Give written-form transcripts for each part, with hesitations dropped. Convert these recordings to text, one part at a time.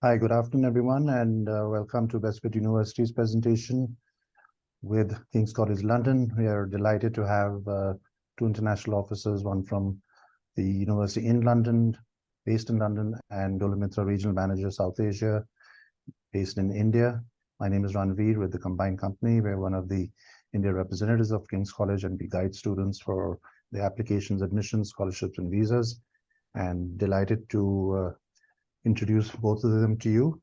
Hi, good afternoon, everyone, and welcome to BestFit Universities presentation with King's College London. We are delighted to have two international officers, one from the University in London, based in London, and Dolomitra Regional Manager, South Asia, based in India. My name is Ranveer with the combined company. We're one of the India representatives of King's College, and we guide students for the applications, admissions, scholarships, and visas. And delighted to introduce both of them to you.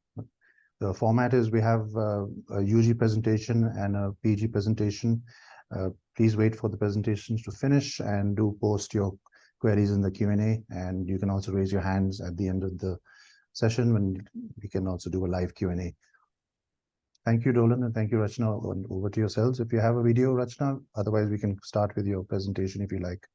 The format is we have a UG presentation and a PG presentation. Please wait for the presentations to finish and do post your queries in the Q&A. And you can also raise your hands at the end of the session when we can also do a live Q&A. Thank you, Dolan, and thank you, Rachna. Over to yourselves. If you have a video, Rachna, otherwise we can start with your presentation if you like.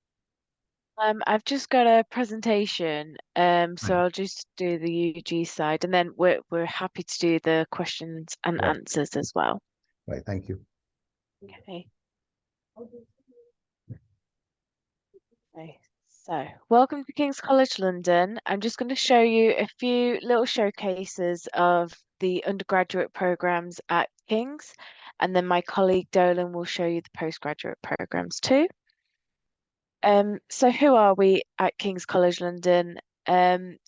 I've just got a presentation, so I'll just do the UG side, and then we're happy to do the questions and answers as well. Right, thank you. Okay. Okay. So, welcome to King's College London. I'm just going to show you a few little showcases of the undergraduate programs at King's, and then my colleague Dolan will show you the postgraduate programs too. So who are we at King's College London?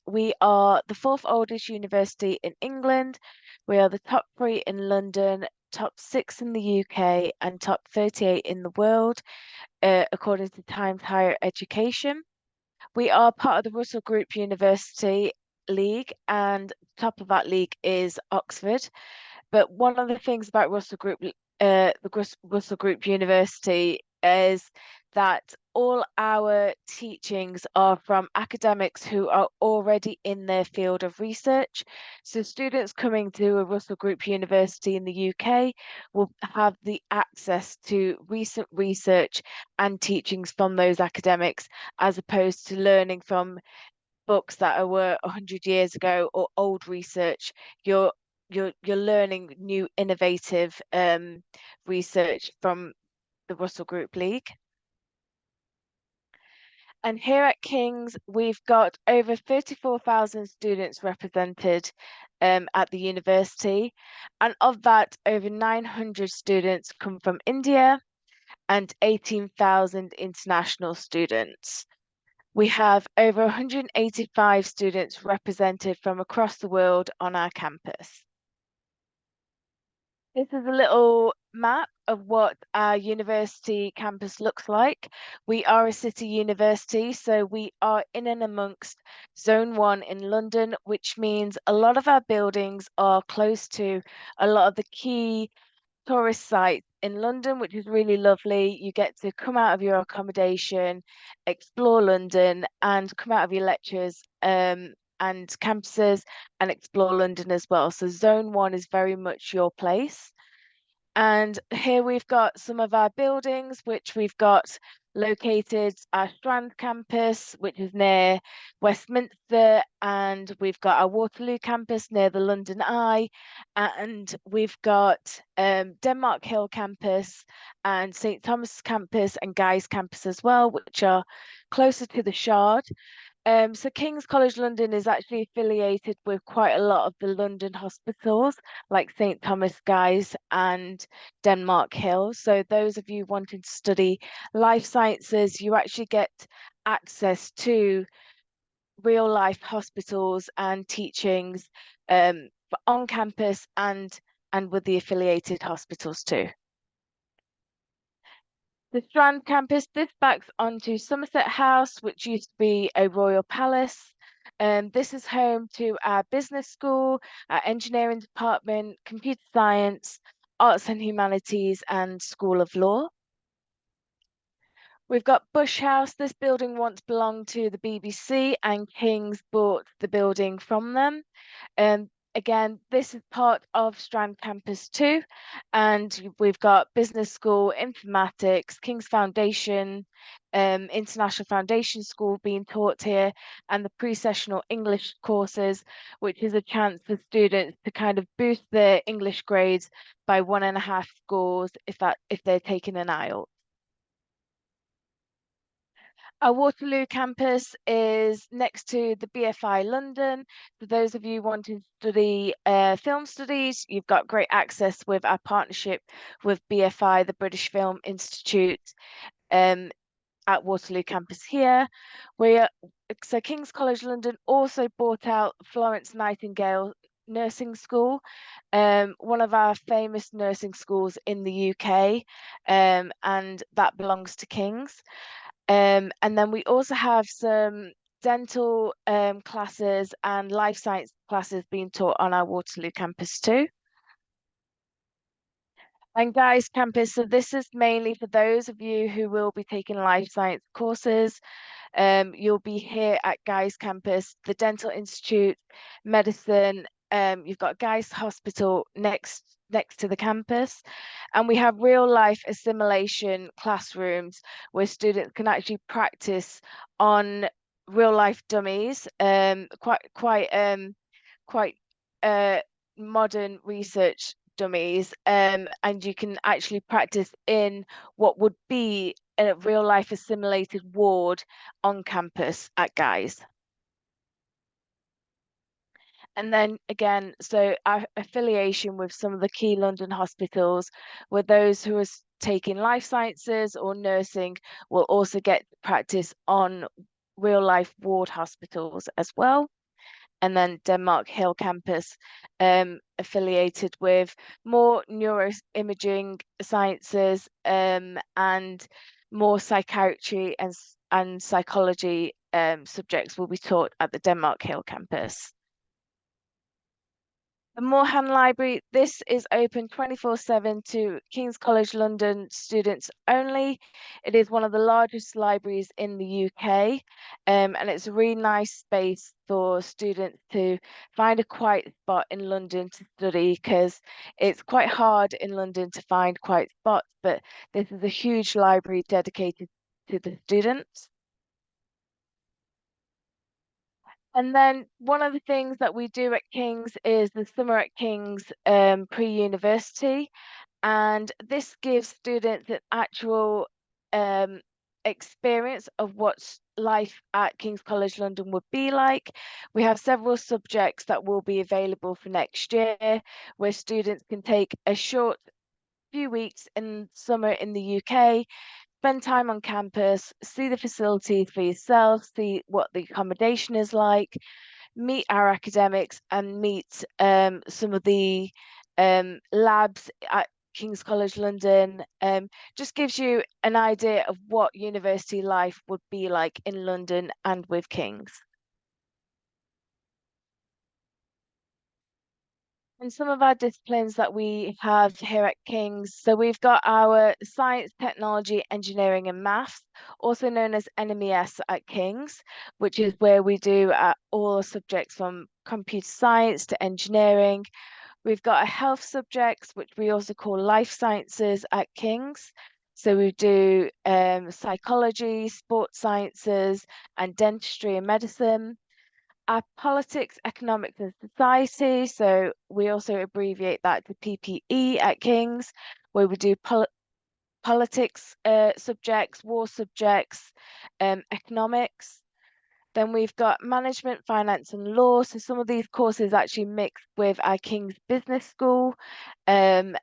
We are the fourth oldest university in England. We are the top 3 in London, top 6 in the UK, and top 38 in the world, according to Times Higher Education. We are part of the Russell Group University League, and top of that league is Oxford. But one of the things about Russell Group, Russell Group University is that all our teachings are from academics who are already in their field of research. So students coming to a Russell Group University in the UK will have the access to recent research and teachings from those academics, as opposed to learning from books that were 100 years ago or old research. You're learning new innovative research from the Russell Group League. And here at King's, we've got over 34,000 students represented at the university. And of that, over 900 students come from India and 18,000 international students. We have over 185 students represented from across the world on our campus. This is a little map of what our university campus looks like. We are a city university, so we are in and amongst Zone 1 in London, which means a lot of our buildings are close to a lot of the key tourist sites in London, which is really lovely. You get to come out of your accommodation, explore London, and come out of your lectures and campuses and explore London as well. So Zone 1 is very much your place. And here we've got some of our buildings, which we've got located our Strand campus, which is near Westminster, and we've got our Waterloo campus near the London Eye, and we've got Denmark Hill campus and St Thomas campus and Guy's campus as well, which are closer to the Shard. So King's College London is actually affiliated with quite a lot of the London hospitals, like St Thomas Guy's and Denmark Hill. So those of you wanting to study life sciences, you actually get access to real life hospitals and teachings on campus and with the affiliated hospitals too. The Strand campus, this backs onto Somerset House, which used to be a royal palace. This is home to our business school, our engineering department, computer science, arts and humanities, and School of Law. We've got Bush House. This building once belonged to the BBC, and King's bought the building from them. Again, this is part of Strand Campus too, and we've got business school, informatics, King's Foundation, International Foundation School being taught here, and the pre-sessional English courses, which is a chance for students to kind of boost their English grades by 1.5 scores if they're taking an IELTS. Our Waterloo campus is next to the BFI London. For those of you wanting to study film studies, you've got great access with our partnership with BFI, the British Film Institute, um, at Waterloo campus here. So King's College London also bought out Florence Nightingale Nursing School, one of our famous nursing schools in the UK, and that belongs to King's. And then we also have some dental classes and life science classes being taught on our Waterloo campus too. And Guy's campus, so this is mainly for those of you who will be taking life science courses. You'll be here at Guy's campus, the Dental Institute, medicine. You've got Guy's Hospital next to the campus, and we have real life assimilation classrooms where students can actually practice on real life dummies. Quite modern research dummies, and you can actually practice in what would be a real life assimilated ward on campus at Guy's. And then again, so our affiliation with some of the key London hospitals, where those who are taking life sciences or nursing will also get practice on real life ward hospitals as well. And then Denmark Hill campus, affiliated with more neuroimaging sciences, and more psychiatry and psychology subjects will be taught at the Denmark Hill campus. The Moorhan Library, this is open 24/7 to King's College London students only. It is one of the largest libraries in the UK, and it's a really nice space for students to find a quiet spot in London to study, because it's quite hard in London to find quiet spots, but this is a huge library dedicated to the students. And then one of the things that we do at King's is the Summer at King's pre-university. And this gives students an actual experience of what life at King's College London would be like. We have several subjects that will be available for next year, where students can take a short few weeks in summer in the UK, spend time on campus, see the facilities for yourself, see what the accommodation is like, meet our academics, and meet some of the labs at King's College London. Just gives you an idea of what university life would be like in London and with King's. And some of our disciplines that we have here at King's, so we've got our science, technology, engineering, and maths, also known as NMES at King's, which is where we do all subjects from computer science to engineering. We've got a health subjects, which we also call life sciences at King's. So we do psychology, sports sciences, and dentistry and medicine. Our politics, economics, and society. So we also abbreviate that to PPE at King's, where we do politics subjects, war subjects, economics. Then we've got management, finance, and law. So some of these courses actually mix with our King's Business School, and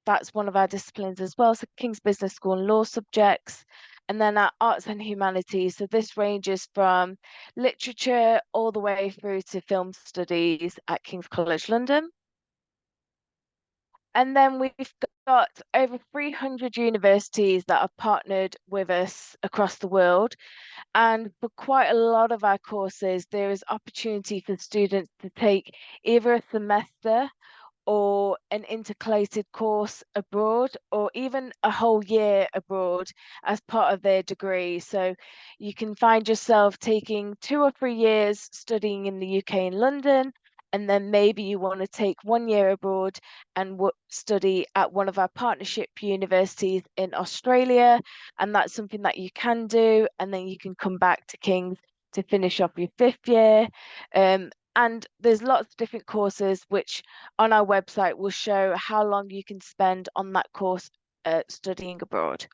that's one of our disciplines as well. So King's Business School and law subjects. And then our arts and humanities. So this ranges from literature all the way through to film studies at King's College London. And then we've got over 300 universities that are partnered with us across the world. And for quite a lot of our courses, there is opportunity for students to take either a semester or an intercalated course abroad, or even a whole year abroad as part of their degree. So you can find yourself taking 2 or 3 years studying in the UK and London, and then maybe you want to take 1 year abroad and study at one of our partnership universities in Australia. And that's something that you can do. And then you can come back to King's to finish off your 5th year. And there's lots of different courses which on our website will show how long you can spend on that course studying abroad.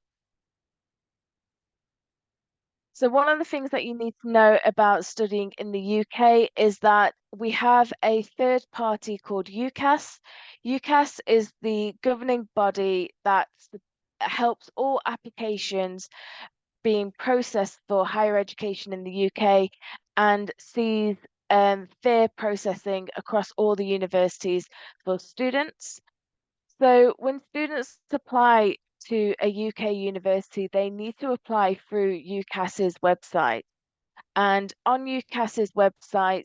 So one of the things that you need to know about studying in the UK is that we have a third party called UCAS. UCAS is the governing body that helps all applications being processed for higher education in the UK and sees fair processing across all the universities for students. So when students apply to a UK university, they need to apply through UCAS's website. And on UCAS's website,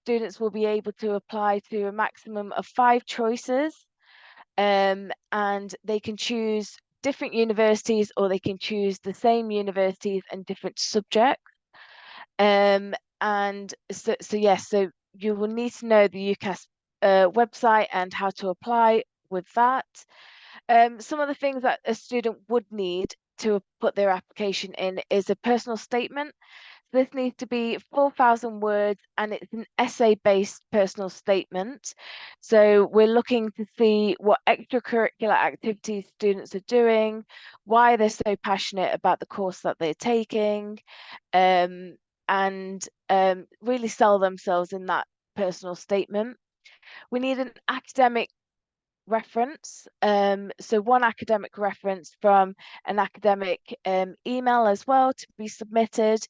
students will be able to apply to a maximum of 5 choices, and they can choose different universities or they can choose the same universities and different subjects. And so yes, so you will need to know the UCAS website and how to apply with that. Some of the things that a student would need to put their application in is a personal statement. This needs to be 4,000 words and it's an essay-based personal statement. So we're looking to see what extracurricular activities students are doing, why they're so passionate about the course that they're taking, um, and really sell themselves in that personal statement. We need an academic reference. So one academic reference from an academic email as well to be submitted.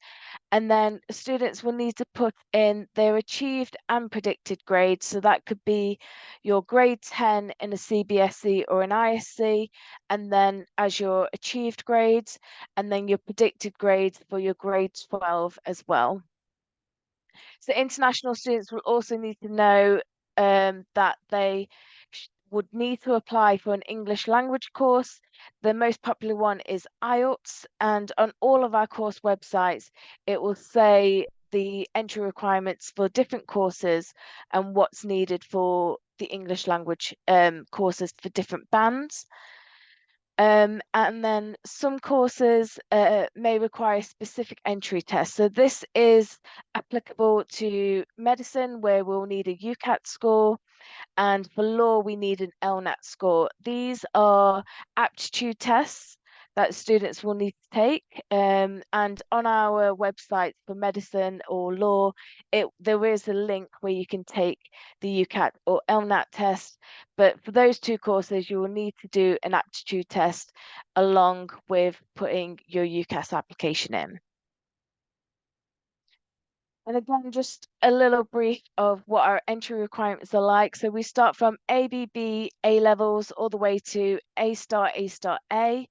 And then students will need to put in their achieved and predicted grades. So that could be your grade 10 in a CBSE or an ISC, and then as your achieved grades, and then your predicted grades for your grade 12 as well. So international students will also need to know that they would need to apply for an English language course. The most popular one is IELTS, and on all of our course websites, it will say the entry requirements for different courses and what's needed for the English language courses for different bands. And then some courses may require specific entry tests. So this is applicable to medicine, where we'll need a UCAT score, and for law, we need an LNAT score. These are aptitude tests that students will need to take. And on our website for medicine or law, there is a link where you can take the UCAT or LNAT test. But for those two courses, you will need to do an aptitude test along with putting your UCAS application in. And again, just a little brief of what our entry requirements are like. So we start from ABB A levels all the way to A star, A star A.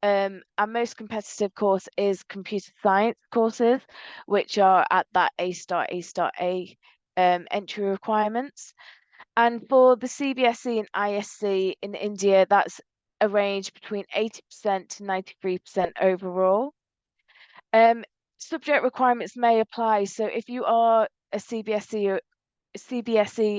Our most competitive course is computer science courses, which are at that A star, A star A entry requirements. And for the CBSE and ISC in India, that's a range between 80% to 93% overall. Um, Subject requirements may apply. So if you are a CBSE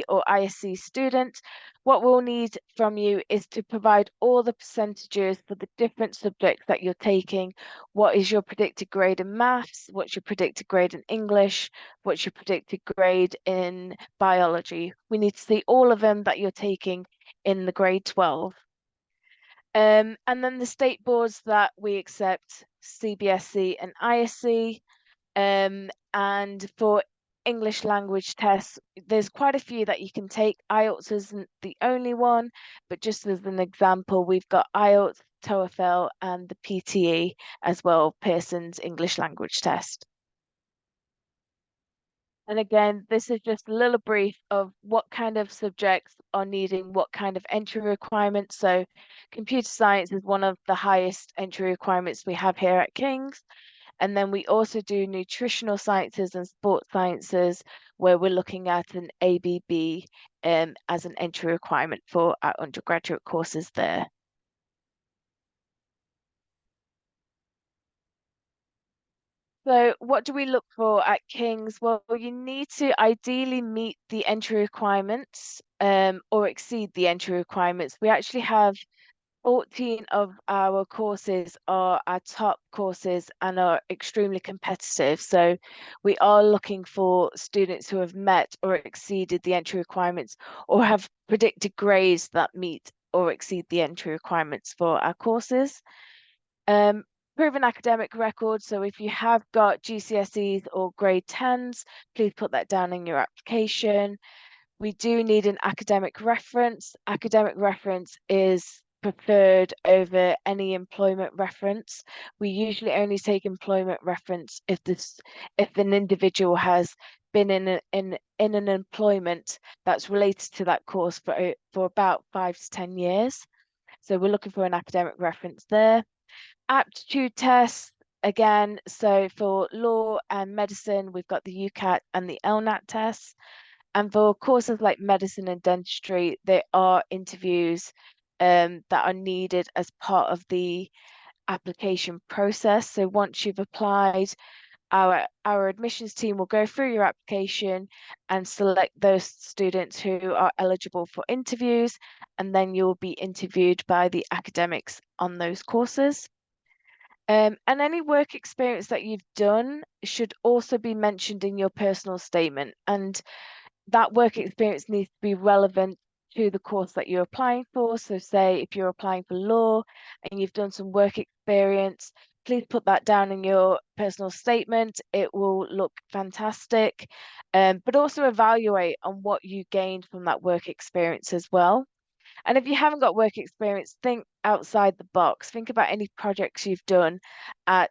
or ISC student, what we'll need from you is to provide all the percentages for the different subjects that you're taking. What is your predicted grade in maths? What's your predicted grade in English? What's your predicted grade in biology? We need to see all of them that you're taking in the grade 12. And then the state boards that we accept, CBSE and ISC. And for English language tests, there's quite a few that you can take. IELTS isn't the only one, but just as an example, we've got IELTS, TOEFL, and the PTE as well, Pearson's English language test. And again, this is just a little brief of what kind of subjects are needing what kind of entry requirements. So computer science is one of the highest entry requirements we have here at King's. And then we also do nutritional sciences and sports sciences, where we're looking at an ABB as an entry requirement for our undergraduate courses there. So what do we look for at King's? Well, you need to ideally meet the entry requirements or exceed the entry requirements. We actually have 14 of our courses are our top courses and are extremely competitive. So we are looking for students who have met or exceeded the entry requirements or have predicted grades that meet or exceed the entry requirements for our courses. proven academic record. So if you have got GCSEs or grade 10s, please put that down in your application. We do need an academic reference. Academic reference is preferred over any employment reference. We usually only take employment reference if an individual has been in an employment that's related to that course for about 5 to 10 years. So we're looking for an academic reference there. Aptitude tests again. So for law and medicine, we've got the UCAT and the LNAT tests. And for courses like medicine and dentistry, there are interviews that are needed as part of the application process. So once you've applied, our admissions team will go through your application and select those students who are eligible for interviews, and then you'll be interviewed by the academics on those courses. And any work experience that you've done should also be mentioned in your personal statement. And that work experience needs to be relevant to the course that you're applying for. So say if you're applying for law and you've done some work experience, please put that down in your personal statement. It will look fantastic, but also evaluate on what you gained from that work experience as well. And if you haven't got work experience, think outside the box. Think about any projects you've done at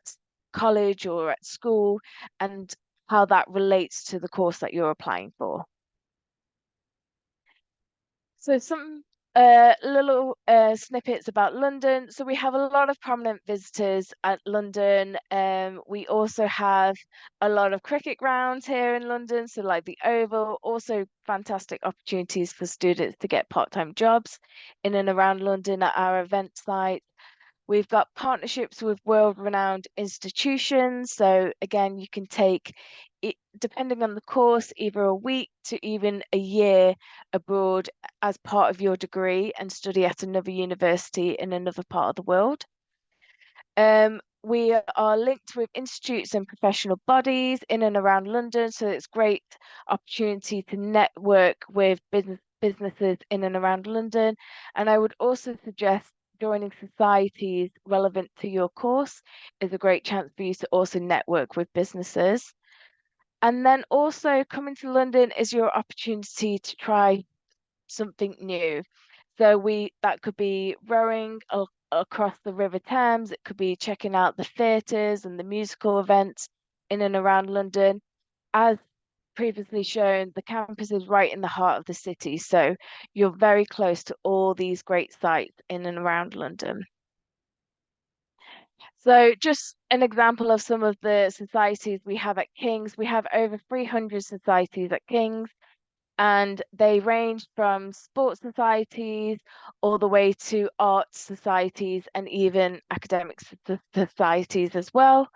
college or at school and how that relates to the course that you're applying for. So some little snippets about London. So we have a lot of prominent visitors at London. We also have a lot of cricket grounds here in London. So like the Oval, also fantastic opportunities for students to get part-time jobs in and around London at our event site. We've got partnerships with world-renowned institutions. So again, you can take it, depending on the course, either a week to even a year abroad as part of your degree and study at another university in another part of the world. We are linked with institutes and professional bodies in and around London, so it's great opportunity to network with businesses in and around London. And I would also suggest joining societies relevant to your course is a great chance for you to also network with businesses. And then also coming to London is your opportunity to try something new. So that could be rowing across the River Thames. It could be checking out the theatres and the musical events in and around London. As previously shown, the campus is right in the heart of the city, so you're very close to all these great sites in and around London. So just an example of some of the societies we have at King's. We have over 300 societies at King's, and they range from sports societies all the way to arts societies and even academic societies as well.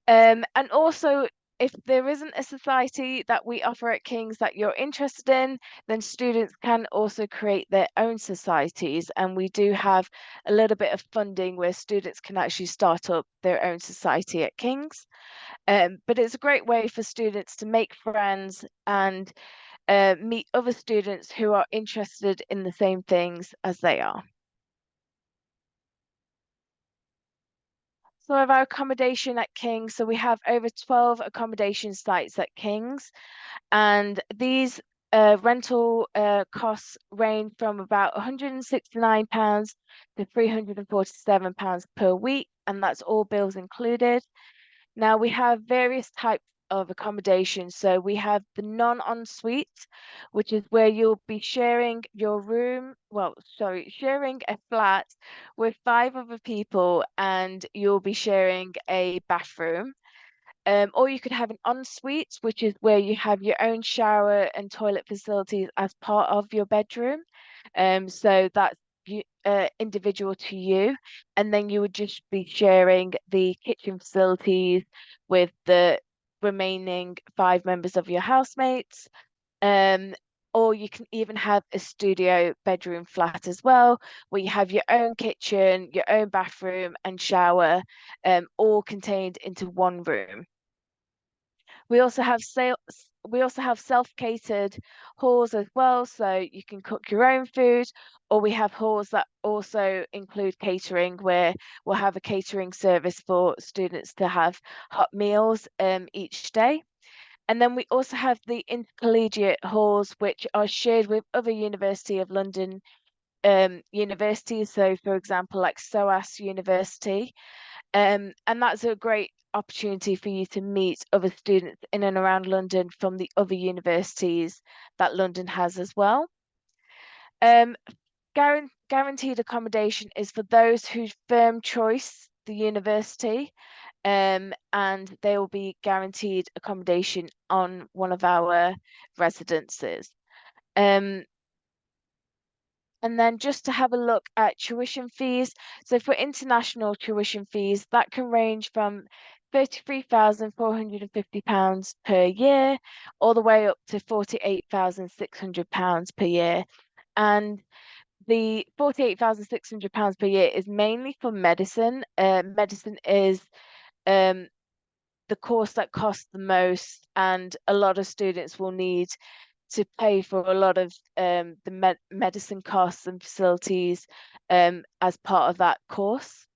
And also, if there isn't a society that we offer at King's that you're interested in, then students can also create their own societies. And we do have a little bit of funding where students can actually start up their own society at King's. But it's a great way for students to make friends and meet other students who are interested in the same things as they are. So of our accommodation at King's, so we have over 12 accommodation sites at King's, and these rental costs range from about £169 to £347 per week, and that's all bills included. Now we have various types of accommodation. So we have the non-ensuite, which is where you'll be sharing your room, sharing a flat with 5 other people, and you'll be sharing a bathroom. Or you could have an ensuite, which is where you have your own shower and toilet facilities as part of your bedroom. So that's individual to you, and then you would just be sharing the kitchen facilities with the remaining 5 members of your housemates. Um, or you can even have a studio bedroom flat as well, where you have your own kitchen, your own bathroom, and shower, all contained into one room. We also have we also have self-catered halls as well, so you can cook your own food, or we have halls that also include catering, where we'll have a catering service for students to have hot meals each day. And then we also have the intercollegiate halls, which are shared with other University of London universities. So, for example, like SOAS University. And that's a great opportunity for you to meet other students in and around London from the other universities that London has as well. Um, guaranteed accommodation is for those who firm choice the university, and they will be guaranteed accommodation on one of our residences. And then just to have a look at tuition fees. So for international tuition fees, that can range from £33,450 per year, all the way up to £48,600 per year. And the £48,600 per year is mainly for medicine. Medicine is the course that costs the most, and a lot of students will need to pay for a lot of the medicine costs and facilities as part of that course.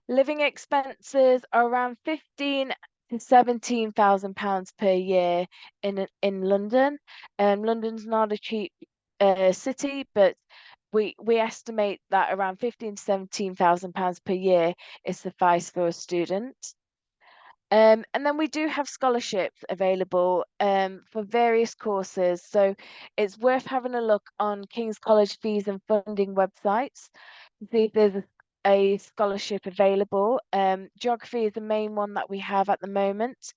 Living expenses are around 15 to £17,000 per year in London. London's not a cheap city, but we estimate that around 15 to £17,000 per year is suffice for a student. And then we do have scholarships available for various courses. So it's worth having a look on King's College fees and funding websites to see if there's a scholarship available. Geography is the main one that we have at the moment.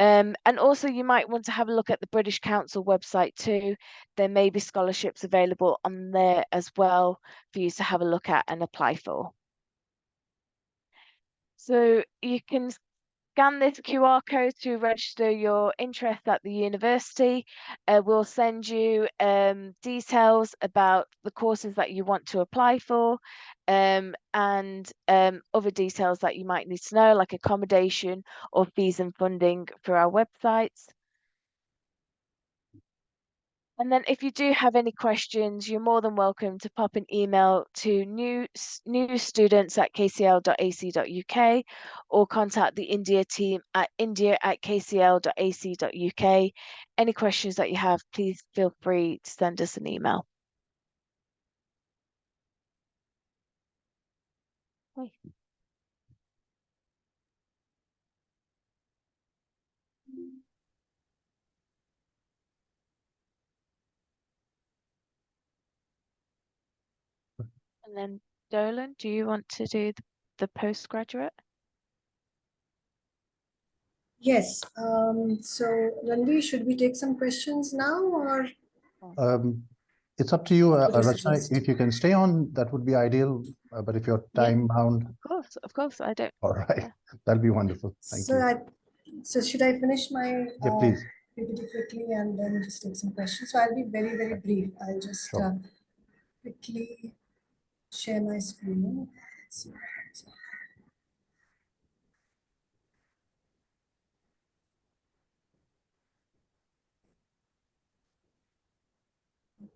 And also you might want to have a look at the British Council website too. There may be scholarships available on there as well for you to have a look at and apply for. So you can scan this QR code to register your interest at the university. We'll send you details about the courses that you want to apply for, and other details that you might need to know, like accommodation or fees and funding for our websites. And then if you do have any questions, you're more than welcome to pop an email to new students at kcl.ac.uk or contact the India team at india@kcl.ac.uk. Any questions that you have, please feel free to send us an email. Okay. And then Dolan, do you want to do the postgraduate? Yes. So, Ranvi, should we take some questions now, or? It's up to you, What would you Rachna. suggest? If you can stay on, that would be ideal. But if you're Yeah. time bound, Of course, I don't. all right, that'll be wonderful. Thank So, you. so should I finish my Yeah, please. PPT quickly and then just take some questions? So I'll be very, very brief. I'll just Sure. quickly share my screen. Let's see what comes up.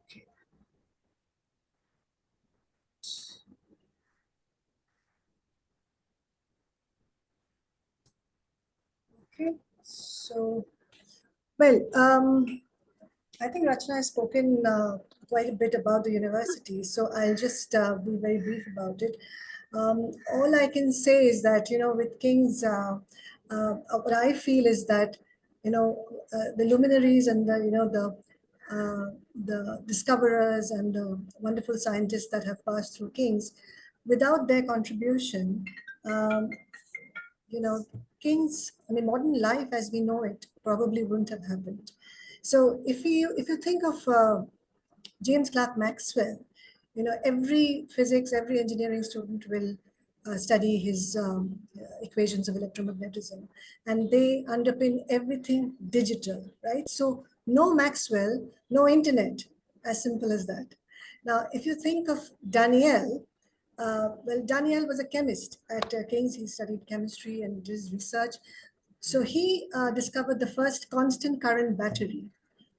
Okay. Okay. So, well, I think Rachna has spoken quite a bit about the university, so I'll just be very brief about it. All I can say is that, with King's, what I feel is that, the luminaries and the discoverers and the wonderful scientists that have passed through King's, without their contribution, um, King's, modern life as we know it probably wouldn't have happened. So if you think of James Clerk Maxwell, every physics, every engineering student will study his equations of electromagnetism, and they underpin everything digital, right? So no Maxwell, no internet, as simple as that. Now, if you think of Daniel, well, Daniel was a chemist at King's. He studied chemistry and did his research. So he discovered the first constant current battery.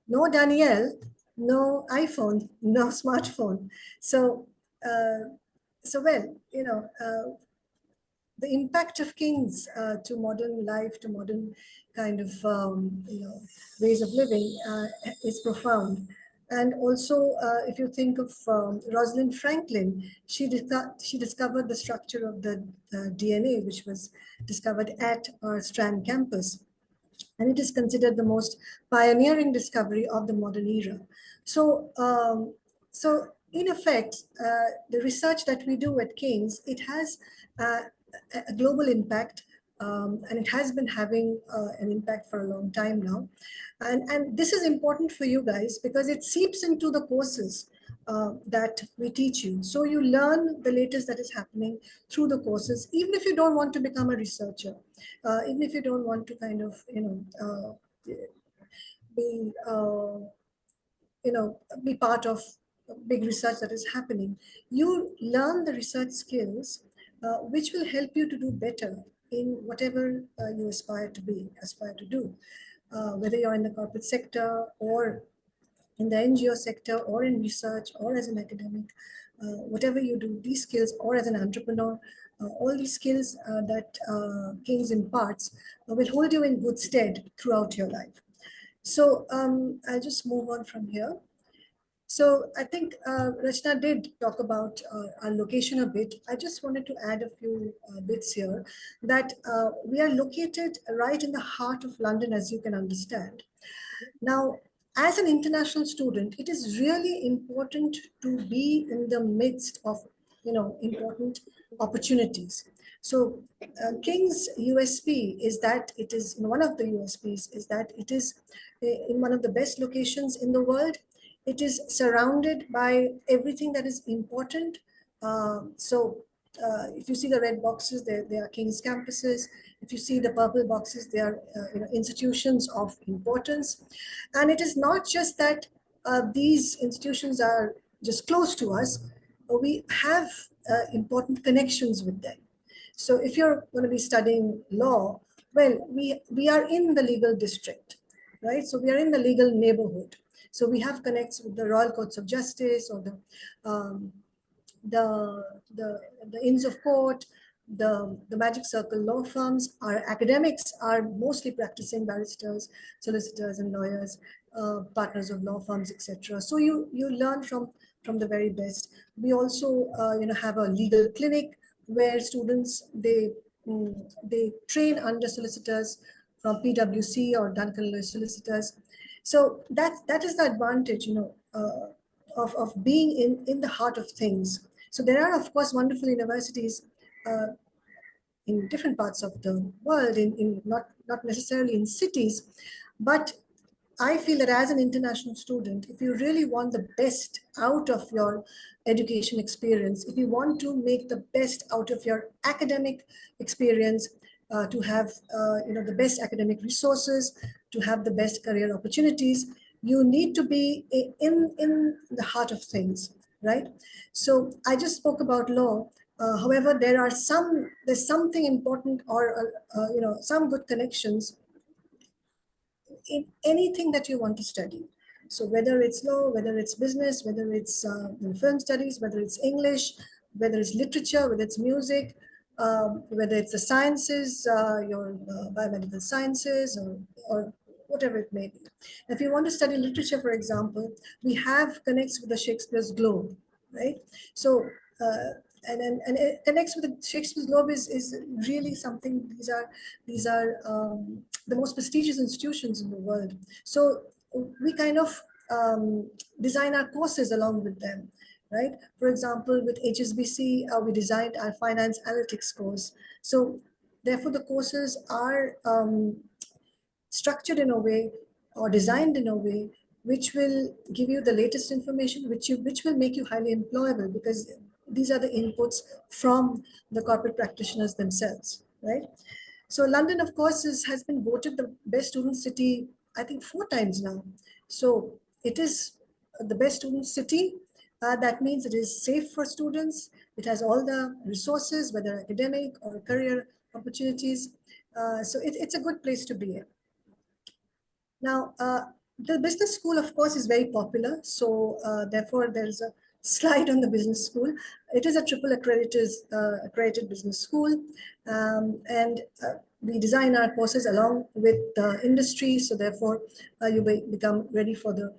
No Danielle, no iPhone, no smartphone. So, well, the impact of kings to modern life, to modern kind of ways of living is profound. And also, if you think of Rosalind Franklin, she discovered the structure of the DNA, which was discovered at our Strand campus, and it is considered the most pioneering discovery of the modern era. So, in effect, the research that we do at King's, it has a global impact, and it has been having an impact for a long time now. And this is important for you guys because it seeps into the courses that we teach you. So you learn the latest that is happening through the courses, even if you don't want to become a researcher, even if you don't want to kind of, be, be part of big research that is happening. You learn the research skills, which will help you to do better in whatever you aspire to do, whether you're in the corporate sector or in the NGO sector or in research or as an academic, whatever you do, these skills, or as an entrepreneur, all these skills that King's imparts will hold you in good stead throughout your life. So I'll just move on from here. So I think Rachna did talk about our location a bit. I just wanted to add a few bits here that we are located right in the heart of London, as you can understand. Now, as an international student, it is really important to be in the midst of, important opportunities. So King's USP is that it is, one of the USPs is that it is in one of the best locations in the world. It is surrounded by everything that is important. If you see the red boxes, they are King's campuses. If you see the purple boxes, they are institutions of importance. And it is not just that these institutions are just close to us, we have important connections with them. So if you're going to be studying law, well, we are in the legal district, right? So we are in the legal neighborhood. So we have connects with the Royal Courts of Justice or the, the Inns of Court, the Magic Circle law firms. Our academics are mostly practicing baristas, solicitors, and lawyers, partners of law firms, etc. So you learn from the very best. We also have a legal clinic where students they train under solicitors from PwC or Duncan Lewis solicitors. So that is the advantage, of being in the heart of things. So there are, of course, wonderful universities in different parts of the world, in not necessarily in cities, but I feel that as an international student, if you really want the best out of your education experience, if you want to make the best out of your academic experience, to have the best academic resources, to have the best career opportunities, you need to be in the heart of things, right? So I just spoke about law. However, there's something important, or some good connections in anything that you want to study. So whether it's law, whether it's business, whether it's film studies, whether it's English, whether it's literature, whether it's music, whether it's the sciences, your biomedical sciences, or whatever it may be. If you want to study literature, for example, we have connects with the Shakespeare's Globe, right? So and it connects with the Shakespeare's Globe is really something. These are the most prestigious institutions in the world. So we kind of design our courses along with them, right? For example, with HSBC, we designed our finance analytics course. So therefore, the courses are structured in a way or designed in a way which will give you the latest information, which will make you highly employable, because these are the inputs from the corporate practitioners themselves, right? So London, of course, has been voted the best student city, I think 4 times now. So it is the best student city. That means it is safe for students. It has all the resources, whether academic or career opportunities. So it's a good place to be in. Now, the business school, of course, is very popular. So therefore, there's a slide on the business school. It is a triple accredited business school. And we design our courses along with the industry. So therefore, you become ready for the,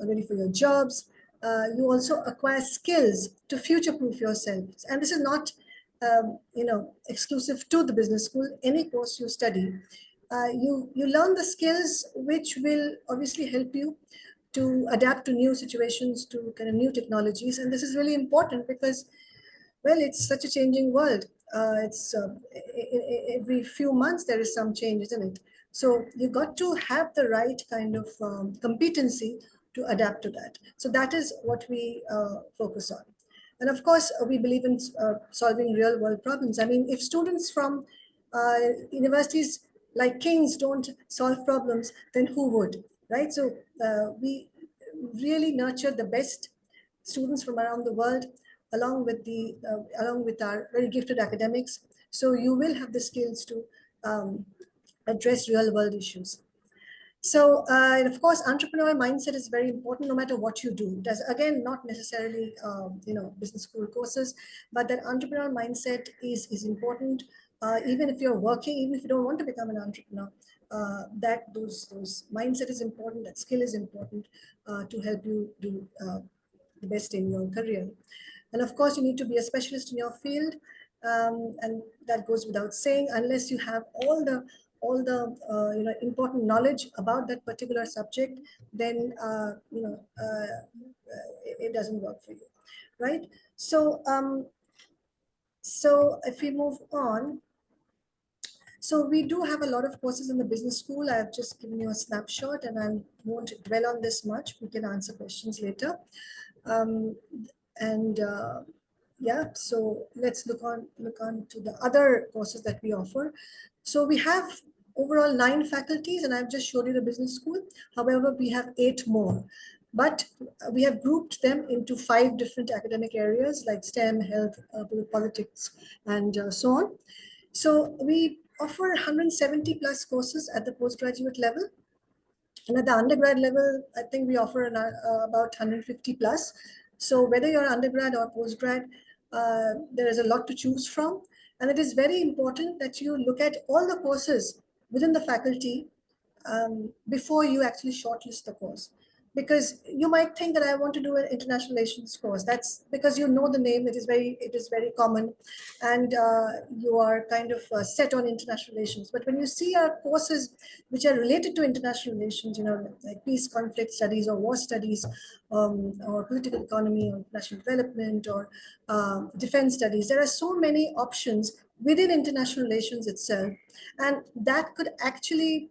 ready for your jobs. You also acquire skills to future-proof yourself. And this is not, exclusive to the business school. Any course you study, you learn the skills which will obviously help you to adapt to new situations, to kind of new technologies. And this is really important because, well, it's such a changing world. It's every few months there is some change, isn't it? So you've got to have the right kind of competency to adapt to that. So that is what we focus on. And of course, we believe in solving real world problems. I mean, if students from universities like King's don't solve problems, then who would, right? So we really nurture the best students from around the world, along with our very gifted academics. So you will have the skills to address real world issues. So, and of course, entrepreneurial mindset is very important no matter what you do. It does, again, not necessarily, business school courses, but that entrepreneurial mindset is important. Even if you're working, even if you don't want to become an entrepreneur, that those mindset is important, that skill is important to help you do the best in your career. And of course, you need to be a specialist in your field. And that goes without saying, unless you have all the important knowledge about that particular subject, then it doesn't work for you, right? So so if we move on, so we do have a lot of courses in the business school. I've just given you a snapshot, and I won't dwell on this much. We can answer questions later. And yeah, so let's look on to the other courses that we offer. So we have overall 9 faculties, and I've just showed you the business school. However, we have 8 more, but we have grouped them into 5 different academic areas like STEM, health, politics, and so on. So we offer 170 plus courses at the postgraduate level. And at the undergrad level, I think we offer about 150 plus. So whether you're undergrad or postgrad, there is a lot to choose from. And it is very important that you look at all the courses within the faculty before you actually shortlist the course. Because you might think that I want to do an international relations course. That's because you know the name, it is very common, and you are kind of set on international relations. But when you see our courses which are related to international relations, like peace, conflict studies, or war studies, or political economy, or national development, or defense studies, there are so many options within international relations itself, and that could actually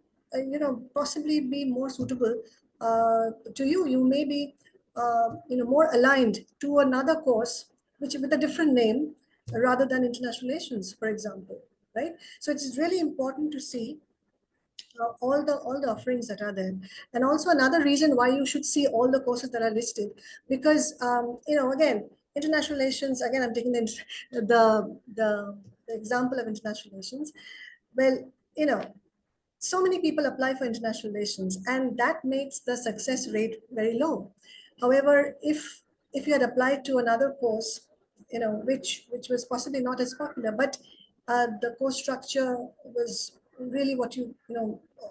possibly be more suitable to you. You may be more aligned to another course which with a different name rather than international relations, for example, right? So it's really important to see all the offerings that are there. And also another reason why you should see all the courses that are listed, because again, international relations, again, I'm taking the example of international relations. Well, so many people apply for international relations, and that makes the success rate very low. However, if you had applied to another course, which was possibly not as popular, but the course structure was really what you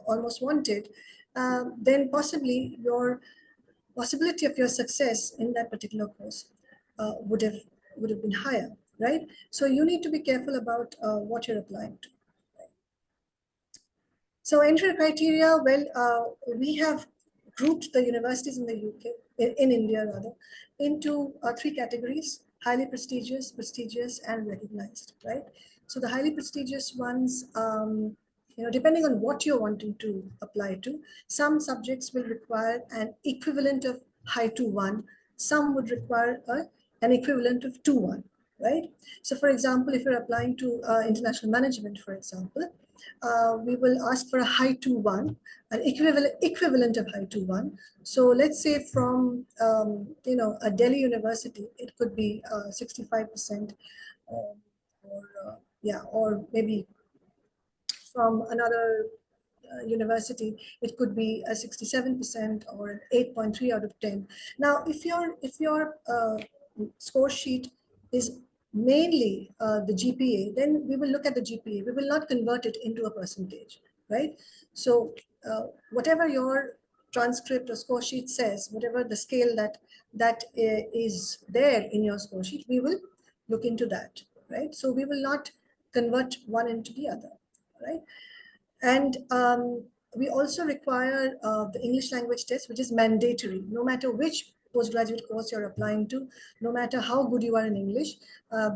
almost wanted, then possibly your possibility of your success in that particular course would have been higher, right? So you need to be careful about what you're applying to. So entry criteria, well, we have grouped the universities in the UK, in India rather, into 3 categories: highly prestigious, prestigious, and recognized, right? So the highly prestigious ones, depending on what you're wanting to apply to, some subjects will require an equivalent of high 2-1, some would require an equivalent of 2-1, right? So for example, if you're applying to international management, for example, we will ask for a high 2-1, an equivalent of high 2-1. So let's say from a Delhi university, it could be 65%, or maybe from another university, it could be a 67% or an 8.3 out of 10. Now, if your score sheet is mainly the GPA, then we will look at the GPA. We will not convert it into a percentage, right? So whatever your transcript or score sheet says, whatever the scale that is there in your score sheet, we will look into that, right? So we will not convert one into the other, right? And we also require the English language test, which is mandatory, no matter which postgraduate course you're applying to, no matter how good you are in English.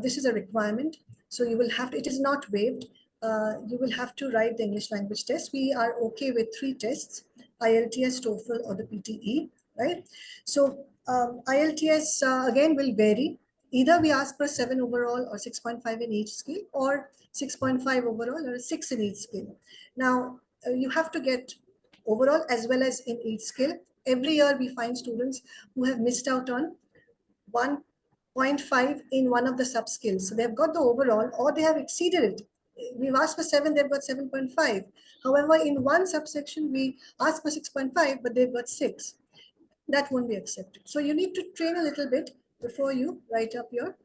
This is a requirement. So you will have to, it is not waived. You will have to write the English language test. We are okay with 3 tests, IELTS, TOEFL, or the PTE, right? So IELTS, again, will vary. Either we ask for 7 overall or 6.5 in each skill, or 6.5 overall or 6 in each skill. Now, you have to get overall as well as in each skill. Every year we find students who have missed out on 1.5 in one of the sub skills. So they've got the overall or they have exceeded it. We've asked for 7, they've got 7.5. However, in one subsection, we asked for 6.5, but they've got 6. That won't be accepted. So you need to train a little bit before you write up your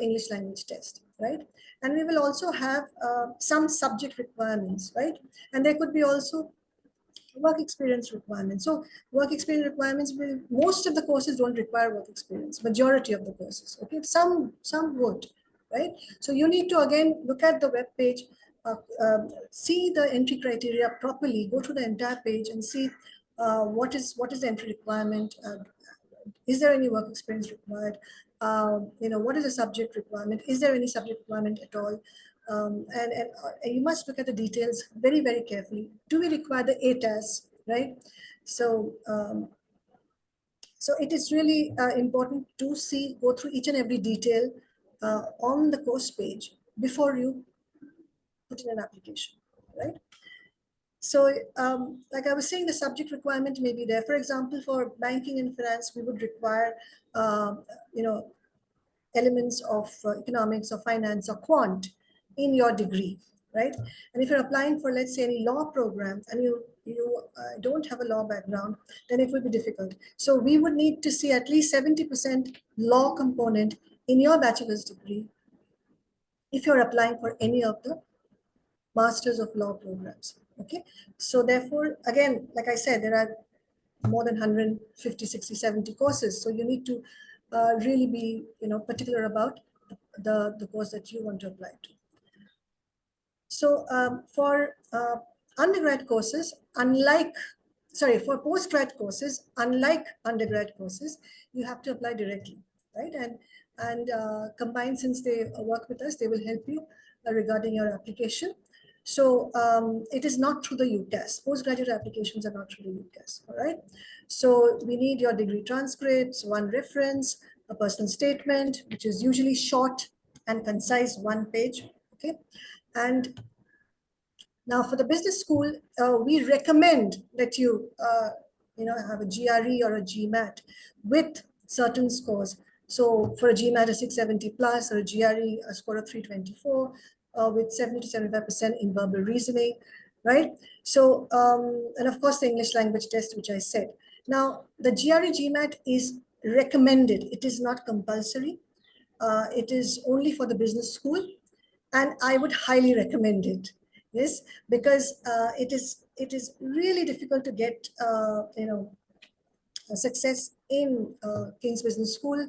English language test, right? And we will also have some subject requirements, right? And there could be also work experience requirements. So work experience requirements will, most of the courses don't require work experience, majority of the courses, okay? Some would, right? So you need to, again, look at the web page, see the entry criteria properly, go through the entire page and see what is the entry requirement, is there any work experience required? What is the subject requirement? Is there any subject requirement at all? And you must look at the details very, very carefully. Do we require the ATAS, right? So, so it is really important to go through each and every detail on the course page before you put in an application, right? So like I was saying, the subject requirement may be there. For example, for banking and finance, we would require, elements of economics or finance or quant in your degree, right? And if you're applying for, let's say, any law program and you don't have a law background, then it will be difficult. So we would need to see at least 70% law component in your bachelor's degree if you're applying for any of the Masters of Law programs. Okay, so therefore, again, like I said, there are more than 150, 60, 70 courses. So you need to really be, particular about the course that you want to apply to. So for undergrad courses, for postgrad courses, unlike undergrad courses, you have to apply directly, right? And Combined, since they work with us, they will help you regarding your application. So it is not through the UCAS. Postgraduate applications are not through the UCAS, all right? So we need your degree transcripts, 1 reference, a personal statement, which is usually short and concise, 1 page, okay? And now for the business school, we recommend that you, have a GRE or a GMAT with certain scores. So for a GMAT, a 670 plus, or a GRE, a score of 324, with 70 to 75% in verbal reasoning, right? So, and of course the English language test, which I said. Now the GRE GMAT is recommended. It is not compulsory. It is only for the business school, and I would highly recommend it. Yes, because it is really difficult to get success in King's Business School.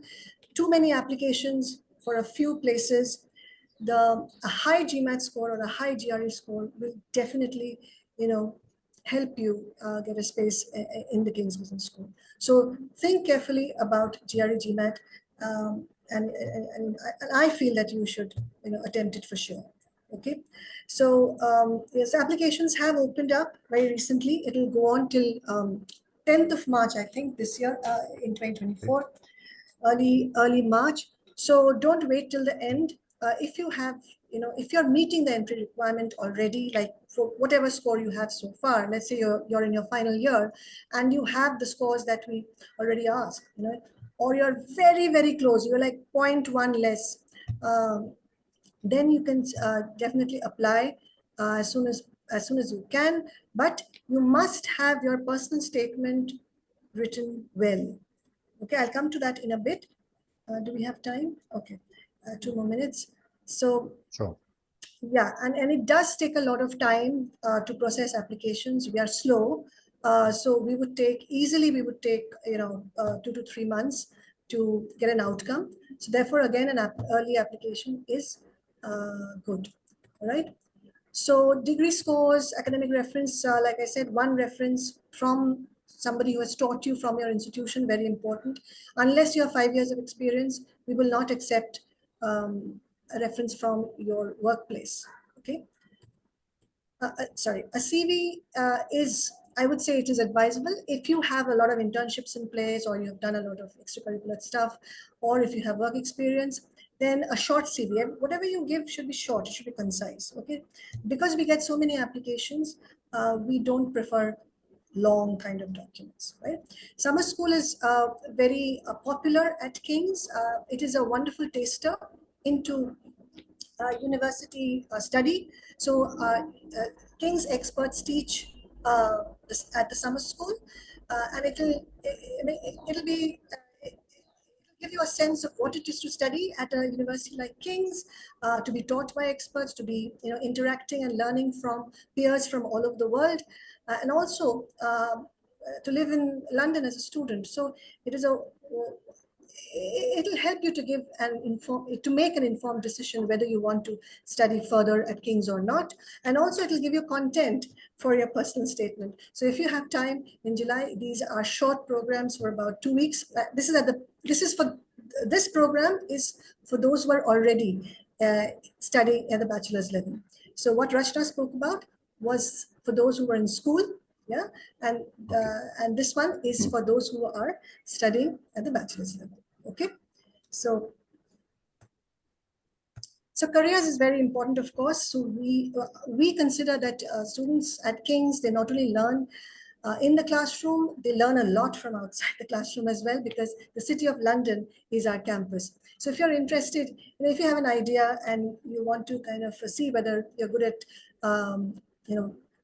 Too many applications for a few places. A high GMAT score or a high GRE score will definitely, help you get a space in the King's Business School. So think carefully about GRE GMAT, and I feel that you should, attempt it for sure. Okay, so yes, applications have opened up very recently. It will go on till 10th of March, I think, this year, in 2024, early March. So don't wait till the end. If you have, if you're meeting the entry requirement already, like for whatever score you have so far, let's say you're in your final year and you have the scores that we already asked, or you're very, very close, you're like 0.1 less, then you can definitely apply as soon as as soon as you can, but you must have your personal statement written well. Okay, I'll come to that in a bit. Do we have time? Okay, 2 more minutes. So Sure. yeah, and it does take a lot of time to process applications. We are slow. So we would take, we would take, 2 to 3 months to get an outcome. So therefore, again, an early application is good, all right? So degree scores, academic reference, like I said, one reference from somebody who has taught you from your institution, very important. Unless you have 5 years of experience, we will not accept a reference from your workplace, okay? Sorry, a CV is, I would say it is advisable if you have a lot of internships in place, or you have done a lot of extracurricular stuff, or if you have work experience, then a short CV, and whatever you give should be short, it should be concise, okay? Because we get so many applications, we don't prefer long kind of documents, right? Summer school is very popular at King's. It is a wonderful taster into university study. So King's experts teach at the summer school, and it'll be give you a sense of what it is to study at a university like King's, to be taught by experts, to be interacting and learning from peers from all over the world, and also to live in London as a student. So it is it'll help you to give to make an informed decision whether you want to study further at King's or not. And also it'll give you content for your personal statement. So if you have time in July, these are short programs for about 2 weeks. This program is for those who are already studying at the bachelor's level. So what Rachna spoke about was for those who were in school, yeah, and this one is for those who are studying at the bachelor's level. Okay, so careers is very important, of course. So we consider that students at King's, they not only learn in the classroom, they learn a lot from outside the classroom as well, because the City of London is our campus. So if you're interested, if you have an idea and you want to kind of see whether you're good at,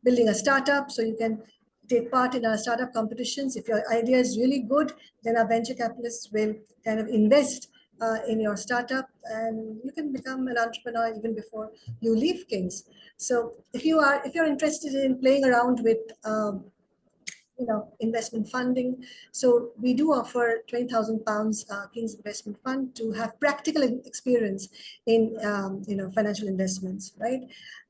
building a startup, so you can take part in our startup competitions. If your idea is really good, then our venture capitalists will kind of invest in your startup, and you can become an entrepreneur even before you leave King's. So if you're interested in playing around with investment funding. So we do offer £20,000 King's Investment Fund to have practical experience in financial investments, right?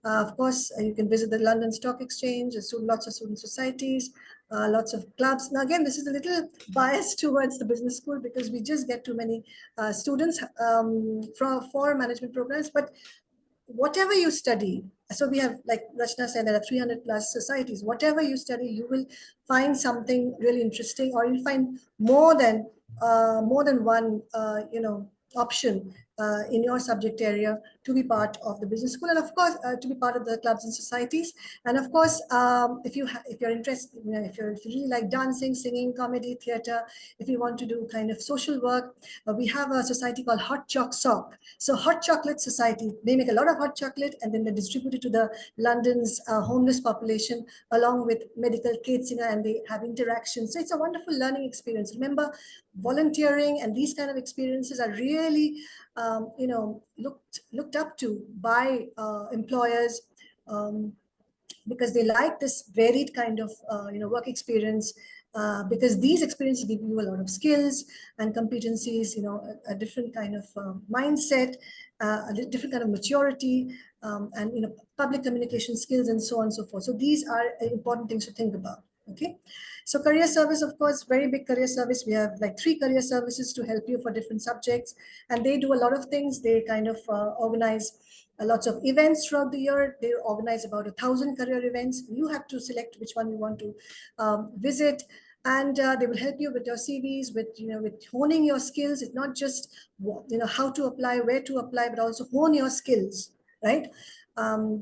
Of course, you can visit the London Stock Exchange. There's lots of student societies, lots of clubs. Now, again, this is a little biased towards the business school because we just get too many students for management programs. But whatever you study, so we have, like Rachna said, there are 300 plus societies. Whatever you study, you will find something really interesting, or you'll find more than one option in your subject area to be part of the business school, and of course to be part of the clubs and societies. And of course, if you're interested, if you really like dancing, singing, comedy, theater, if you want to do kind of social work, we have a society called Hot Choc Sock. So Hot Chocolate Society, they make a lot of hot chocolate and then they distribute it to the London's homeless population along with medical kits, and they have interactions. So it's a wonderful learning experience. Remember, volunteering and these kind of experiences are really looked up to by employers, because they like this varied kind of work experience, because these experiences give you a lot of skills and competencies, a different kind of mindset, a different kind of maturity, and public communication skills, and so on and so forth. So these are important things to think about. Okay, so career service, of course, very big career service. We have like 3 career services to help you for different subjects, and they do a lot of things. They kind of organize lots of events throughout the year. They organize about 1,000 career events. You have to select which one you want to visit, and they will help you with your CVs, with honing your skills. It's not just how to apply, where to apply, but also hone your skills, right?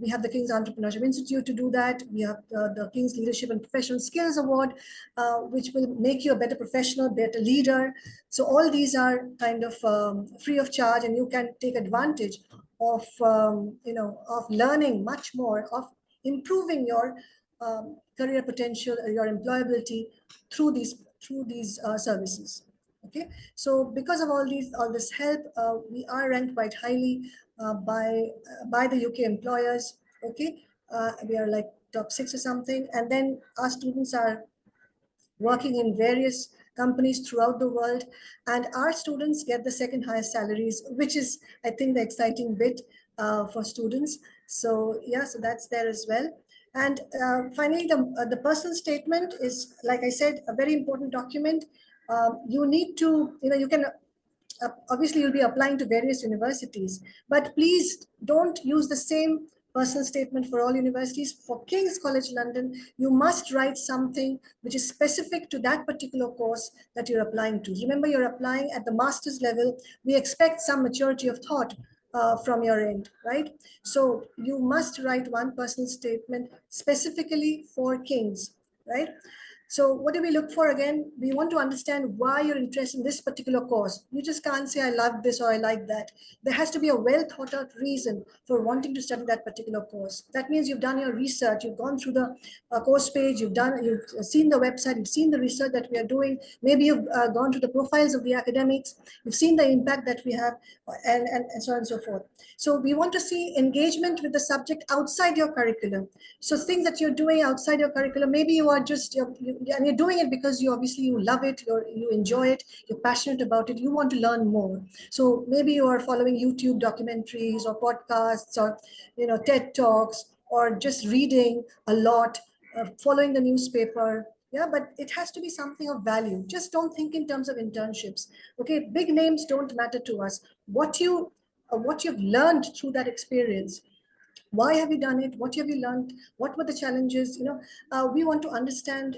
We have the King's Entrepreneurship Institute to do that. We have the King's Leadership and Professional Skills Award, which will make you a better professional, better leader. So all these are kind of free of charge, and you can take advantage of of learning much more, of improving your career potential, your employability through these services. Okay, so because of all this help, we are ranked quite highly by the UK employers. Okay, we are like top 6 or something, and then our students are working in various companies throughout the world, and our students get the second highest salaries, which is, I think, the exciting bit for students. So yeah, so that's there as well. And finally, the personal statement is, like I said, a very important document. You need to, you can obviously you'll be applying to various universities, but please don't use the same personal statement for all universities. For King's College London, you must write something which is specific to that particular course that you're applying to. Remember, you're applying at the master's level. We expect some maturity of thought from your end, right? So you must write one personal statement specifically for King's, right? So what do we look for again? We want to understand why you're interested in this particular course. You just can't say, I love this or I like that. There has to be a well thought out reason for wanting to study that particular course. That means you've done your research, you've gone through the course page, you've seen the website, you've seen the research that we are doing. Maybe you've gone through the profiles of the academics, you've seen the impact that we have, and so on and so forth. So we want to see engagement with the subject outside your curriculum. So things that you're doing outside your curriculum, maybe you are just, and you're doing it because you love it, you enjoy it, you're passionate about it, you want to learn more. So maybe you are following YouTube documentaries or podcasts or TED Talks, or just reading a lot, following the newspaper. Yeah, but it has to be something of value. Just don't think in terms of internships. Okay, big names don't matter to us. What you've learned through that experience. Why have you done it? What have you learned? What were the challenges? We want to understand,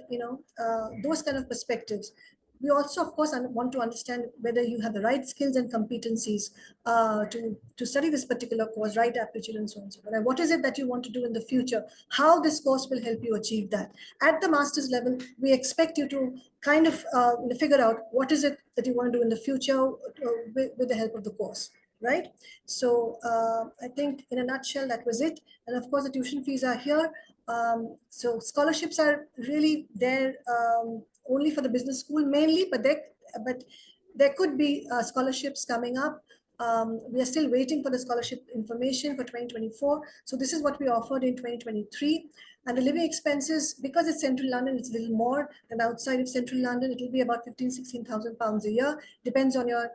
those kind of perspectives. We also, of course, want to understand whether you have the right skills and competencies to study this particular course, right aptitude, and so on and so forth. And what is it that you want to do in the future? How this course will help you achieve that. At the master's level, we expect you to kind of figure out what is it that you want to do in the future with the help of the course. Right? So I think in a nutshell, that was it. And of course, the tuition fees are here. So scholarships are really there only for the business school mainly, but there could be scholarships coming up. We are still waiting for the scholarship information for 2024. So this is what we offered in 2023. And the living expenses, because it's central London, it's a little more than outside of central London. It will be about 15,000 to 16,000 pounds a year. Depends on your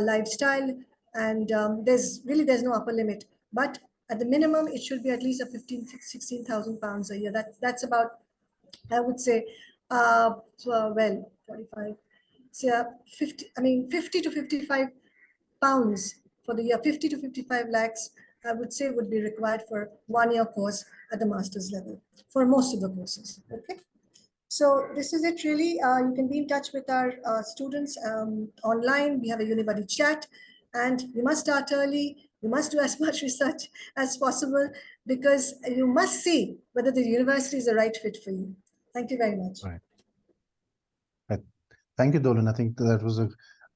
lifestyle. And there's no upper limit, but at the minimum, it should be at least a 16,000 pounds a year. That's about, I would say, well, 45, so 50 to 55 pounds for the year. 50 to 55 lakhs, I would say, would be required for 1 year course at the master's level for most of the courses. Okay. So this is it really. You can be in touch with our students online. We have a Unibuddy chat. And you must start early. You must do as much research as possible, because you must see whether the university is the right fit for you. Thank you very much. Right. Thank you, Dolan. I think that was a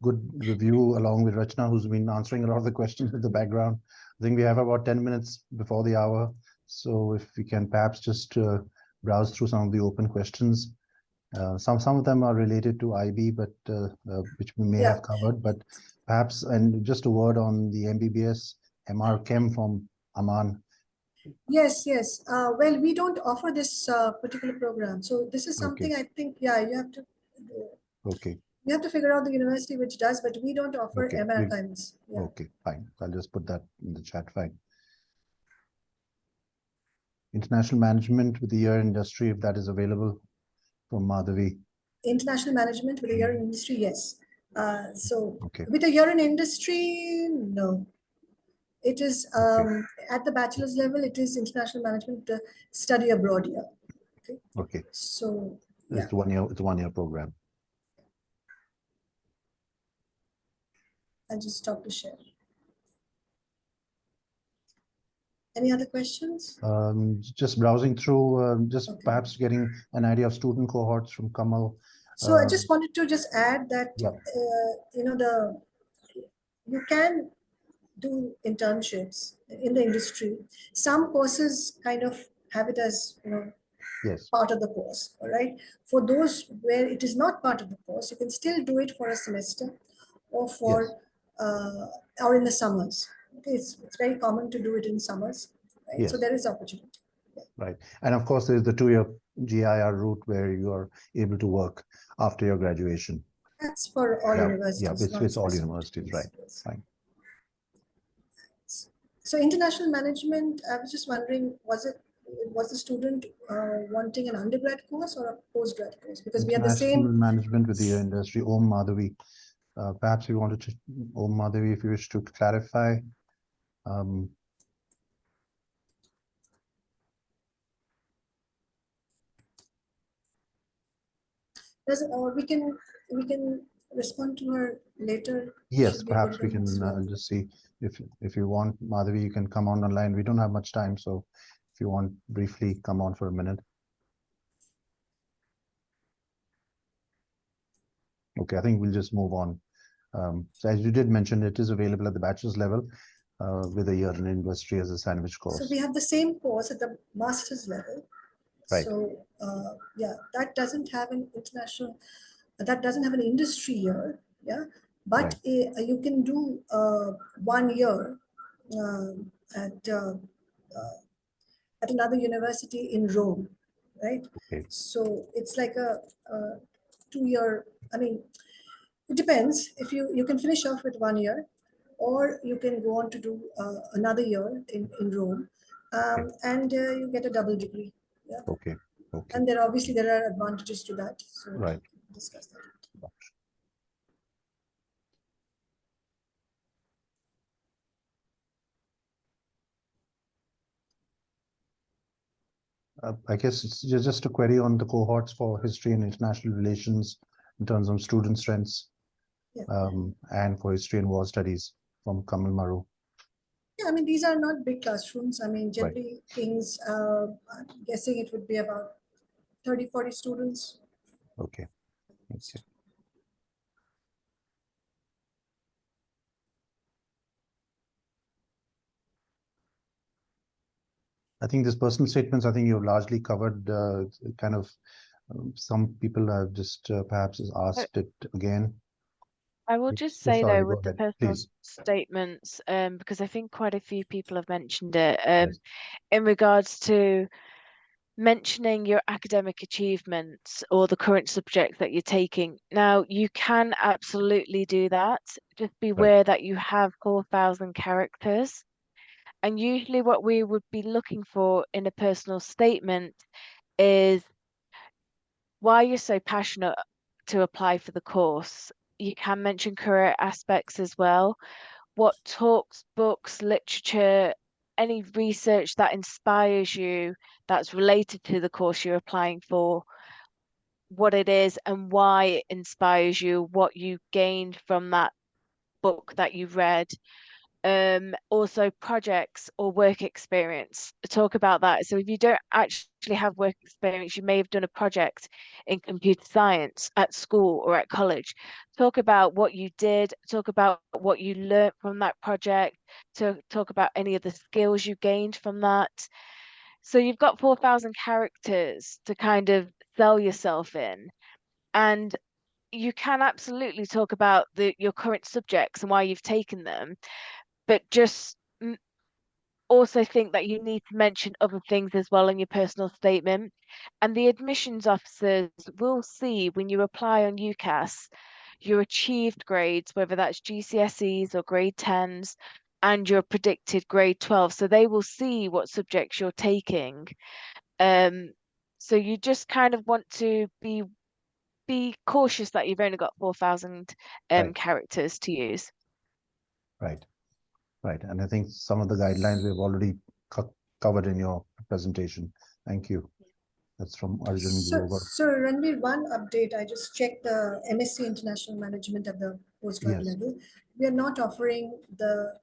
good review, along with Rachna, who's been answering a lot of the questions in the background. I think we have about 10 minutes before the hour. So if we can perhaps just browse through some of the open questions. Some of them are related to IB, but which we may have covered, but perhaps, and just a word on the MBBS MR Chem from Aman. Yes. Well, we don't offer this particular program. So this is something, I think, you have to. Okay. You have to figure out the university which does, but we don't offer MR Chems. Okay, fine. I'll just put that in the chat. Fine. International management with a year in industry, if that is available, from Madhavi. International management with a year in industry, yes. With a year in industry, no. It is at the bachelor's level, it is international management study abroad year. Okay. So it's 1 year. It's a 1 year program. I'll just stop to share. Any other questions? Just browsing through, perhaps getting an idea of student cohorts from Kamal. So I just wanted to just add that you can do internships in the industry. Some courses kind of have it as, Yes, part of the course. All right. For those where it is not part of the course, you can still do it for a semester or yes, or in the summers. Okay, it's very common to do it in summers, right? So yes, there is opportunity. right. And of course, there's the 2-year GIR route where you are able to work after your graduation. That's for all Yeah, universities, not it's all specific to universities, this. right? Yes. Fine. So international management, I was just wondering, was the student wanting an undergrad course or a postgrad course? Because we have the International same. management with the industry. Om Madhavi. Perhaps you wanted to, Om Madhavi, if you wish to clarify. Um, We can respond to her later. yes, Should be a good perhaps we time as can well. just see if you want, Madhavi, you can come on online. We don't have much time, so if you want briefly come on for a minute. Okay, I think we'll just move on. So as you did mention, it is available at the bachelor's level with a year in industry as a sandwich So course. we have the same course at the master's level. Right. So yeah, that doesn't have an industry year. Yeah, but you can do 1 year uh, at uh, at another university in Rome, right? Okay. So it's like a 2 year. I mean, it depends. If you can finish off with 1 year, or you can go on to do another year in Rome, and you get a double degree. Yeah, Okay. Okay. and there are advantages to that. So Right. we'll discuss that. I guess it's just a query on the cohorts for history and international relations in terms of student strengths, Yeah. and for history and war studies from Kamal Maru. Yeah, I mean, these are not big classrooms. I mean, generally things, I'm guessing it would be about 30, 40 students. Okay. Okay. I think these personal statements, I think you've largely covered kind of some people have just perhaps asked it again. I will just Yes, say sorry, though, go with the ahead, personal please. statements, because I think quite a few people have mentioned it, Yes. in regards to mentioning your academic achievements or the current subject that you're taking. Now, you can absolutely do that. Just beware that you have 4,000 characters. And usually what we would be looking for in a personal statement is why you're so passionate to apply for the course. You can mention career aspects as well. What talks, books, literature, any research that inspires you that's related to the course you're applying for, what it is and why it inspires you, what you gained from that book that you read. Also projects or work experience. Talk about that. So if you don't actually have work experience, you may have done a project in computer science at school or at college. Talk about what you did, talk about what you learned from that project, to talk about any of the skills you gained from that. So you've got 4,000 characters to kind of sell yourself in. And you can absolutely talk about your current subjects and why you've taken them, but just also think that you need to mention other things as well in your personal statement. And the admissions officers will see when you apply on UCAS your achieved grades, whether that's GCSEs or grade 10s, and your predicted grade 12. So they will see what subjects you're taking. So you just kind of want to be cautious that you've only got 4,000 characters to use. Right. Right. And I think some of the guidelines we've already covered in your presentation. Thank you. That's from Arjun Grover. So Ranveer, one update. I just checked the MSc International Management at the postgrad Yes. level. We are not offering the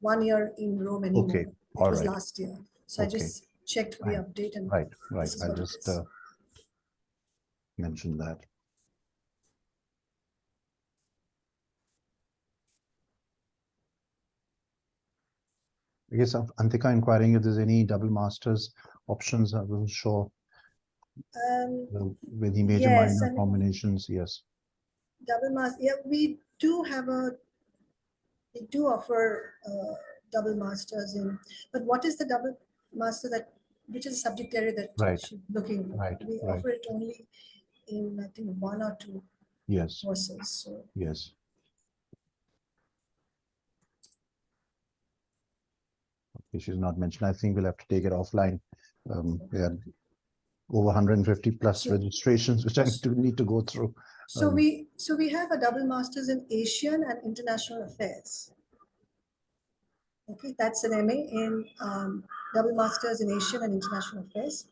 1 year in Rome anymore. Okay. It All was right. last year. So I Okay. just checked the Fine. update, and Right. this is I'll what it just is. mention that. I guess Antika inquiring if there's any double masters options. I wasn't sure with the major Yes, minor combinations. Yes. double master. Yeah, we do offer double masters in, but what is the double master that, which is a subject area that Right. she's looking for? Right. We Right. offer it only in, I think, 1 or 2 Yes. courses. So Yes. Okay, she's not mentioned. I think we'll have to take it offline. We had over 150 plus So- registrations, which I need to go through. so we have a double masters in Asian and International Affairs. Okay, that's an MA in double masters in Asian and International Affairs.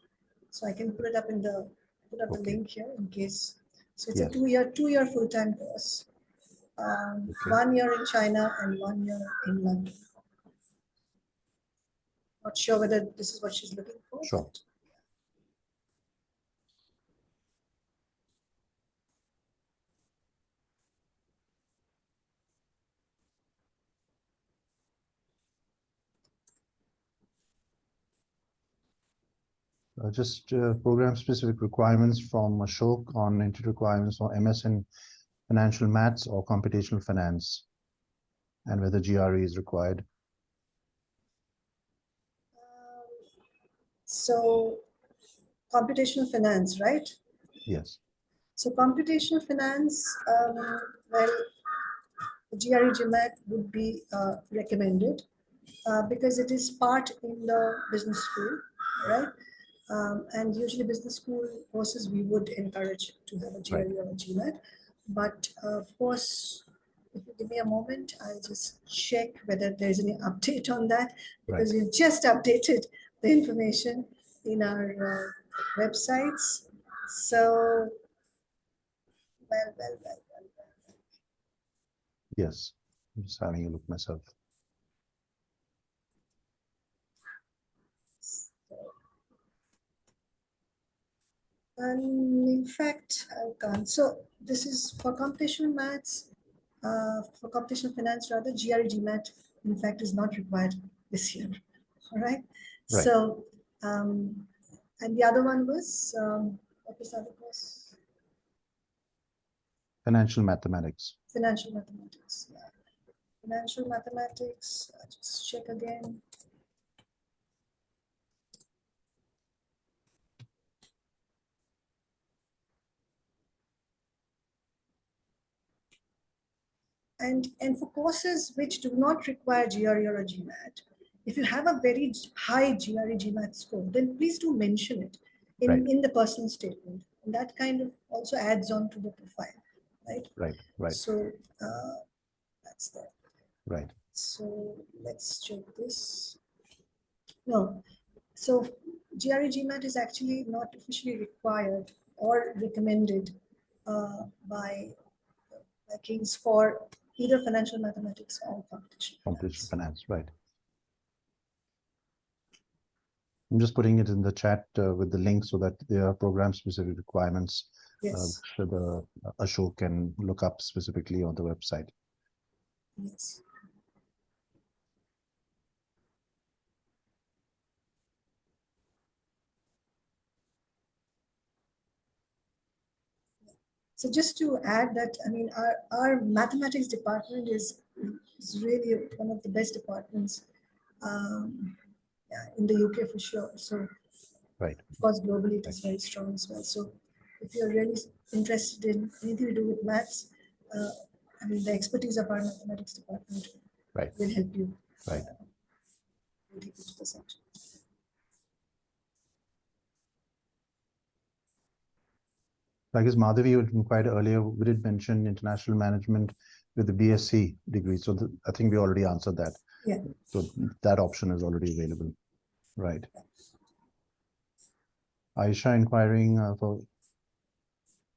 So I can put up the Okay. link here in case. So it's Yes. a two-year full-time course. Okay. 1 year in China and 1 year in London. Not sure whether this is what she's looking for. Sure. but- Just program-specific requirements from Ashok on entry requirements for MS in financial maths or computational finance, and whether GRE is required. So computational finance, right? Yes. So computational finance, well, GRE GMAT would be recommended because it is part in the business school, right? And usually business school courses we would encourage to have a GRE Right. or a GMAT. But of course, if you give me a moment, I'll just check whether there's any update on that, because we've just updated the information in our websites. So, well. Yes. I'm just having a look myself. And in fact, I can't. So this is for computational maths, for computational finance rather, GRE GMAT, in fact, is not required this year. All right. Right. So, and the other one was, what was the other course? Financial mathematics. Financial mathematics. Yeah. Financial mathematics. I'll just check again. And for courses which do not require GRE or a GMAT, if you have a very high GRE GMAT score, then please do mention it in the personal statement. And that kind of also adds on to the profile, right? Right. Right. So that's that. Right. So let's check this. No. So GRE GMAT is actually not officially required or recommended by King's for either financial mathematics or computational Computational finance. finance. Right. I'm just putting it in the chat with the link so that there are program-specific requirements. Yes. Should Ashok can look up specifically on the website. Yes. So just to add that, I mean, our mathematics department is really one of the best departments yeah, in the UK for sure. So Right. of course, globally it is very strong as well. So if you're really interested in anything to do with maths, I mean, the expertise of our mathematics department Right. will help you. Right. Really into the section. I guess Madhavi, you inquired earlier, we did mention international management with the BSc degree. So I think we already answered that. Yeah. So that option is already available. Right. Aisha inquiring for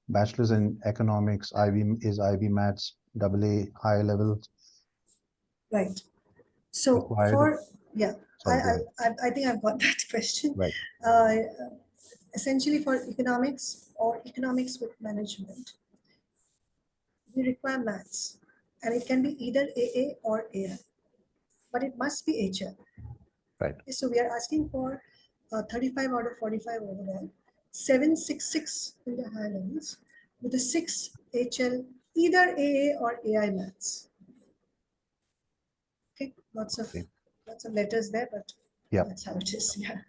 bachelor's in economics, IB Maths, AA higher level. Right. So Required. for, yeah, Sorry, go ahead. I think I've got that question. Right. Essentially for economics or economics with management, we require maths, and it can be either AA or AI, but it must be HL. Right. So we are asking for 35 out of 45 overall, 766 in the high levels, with a 6 HL, either AA or AI maths. Okay, lots of letters there, but Yeah. that's how it is. Yeah.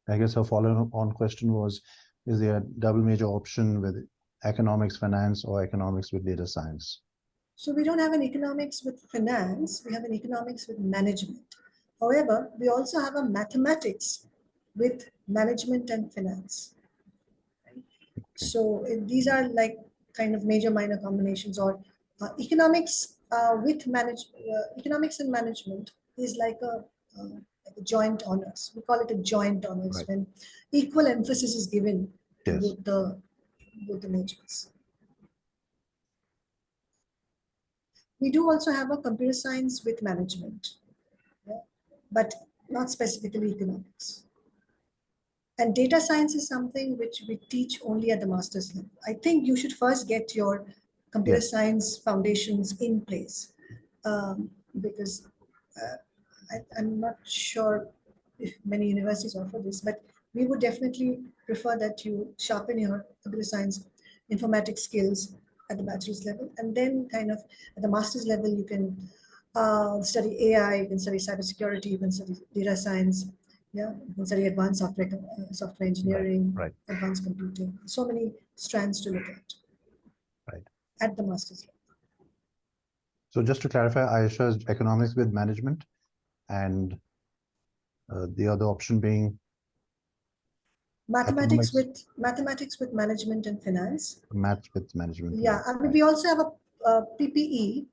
I guess a follow-on question was, is there a double major option with economics, finance, or economics with data science? So we don't have an economics with finance, we have an economics with management. However, we also have a mathematics with management and finance. Right? So these are like kind of major minor combinations, or economics with economics and management is like a joint honors. We call it a joint honors, Right. when equal emphasis is given to Yes. both the majors. We do also have a computer science with management, yeah, but not specifically economics. And data science is something which we teach only at the master's level. I think you should first get your computer Yes. science foundations in place, because I'm not sure if many universities offer this, but we would definitely prefer that you sharpen your computer science informatics skills at the bachelor's level, and then kind of at the master's level you can study AI, you can study cybersecurity, you can study data science, yeah, you can study advanced software engineering, Right. advanced computing. So many strands to look Right. at the master's level. So just to clarify, Ayesha is economics with management, and the other option being Mathematics economics, with management and finance. maths with management. Yeah, I mean, we also have a PPE,